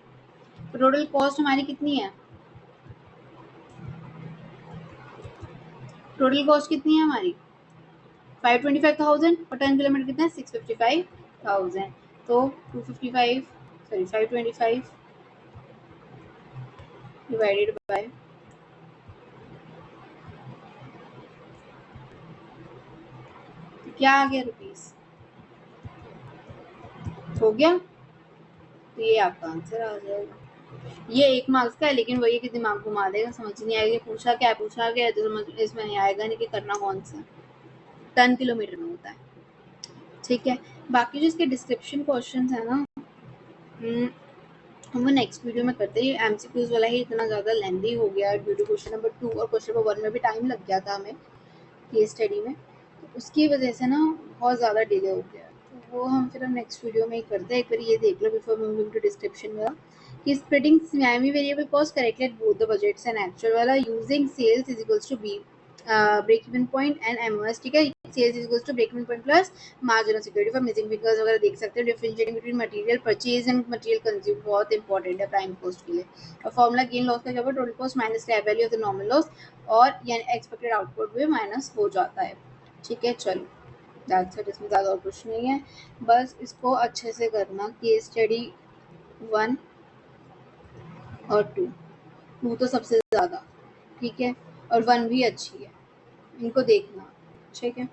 टोटल कॉस्ट हमारी कितनी है? टोटल कॉस्ट कितनी है हमारी? 525,000 और 10 किलोमीटर कितना है? 655,000। तो 525 डिवाइडेड बाय क्या आ गया? रुपीस। हो गया, तो ये आपका आंसर आ जाएगा। ये 1 मार्क्स का है, लेकिन वही कि दिमाग घुमा देगा, समझ नहीं आएगा पूछा क्या गया, तो समझ इसमें नहीं आएगा नहीं कि करना कौन सा। टन किलोमीटर में होता है, ठीक है। बाकी जो इसके डिस्क्रिप्शन क्वेश्चन है ना, हम नेक्स्ट वीडियो में करते हैं। एमसीक्यूज वाला ही इतना ज़्यादा लेंदी हो गया ड्यू टू क्वेश्चन नंबर 2 और क्वेश्चन नंबर 1 में भी टाइम लग गया था हमें केस स्टडी में, तो उसकी वजह से ना बहुत ज़्यादा डिले हो गया। तो वो हम फिर नेक्स्ट वीडियो में ही करते हैं। एक बार ये देख लो बिफोर मूविंग टू डिस्क्रिप्शन वाला कि splitting semi variable cost correctly at both the budgets and actual वाला using sales is equals to B break even point and MOS, ठीक है। Sales is equals to break even point plus margin of security for missing figures वगैरह देख सकते हो। Differentiating between material purchase and material consume बहुत important है prime cost के लिए। और फॉर्मूला गेन लॉस का क्या होगा? Total cost minus scrap value of the normal loss, और यानी एक्सपेक्टेड आउटपुट भी माइनस हो जाता है, ठीक है। चलो दैट्स इट, इसमें ज़्यादा और कुछ नहीं है, बस इसको अच्छे से करना। केस स्टडी 1 और 2 तो सबसे ज़्यादा, ठीक है, और 1 भी अच्छी है, इनको देखना, ठीक है।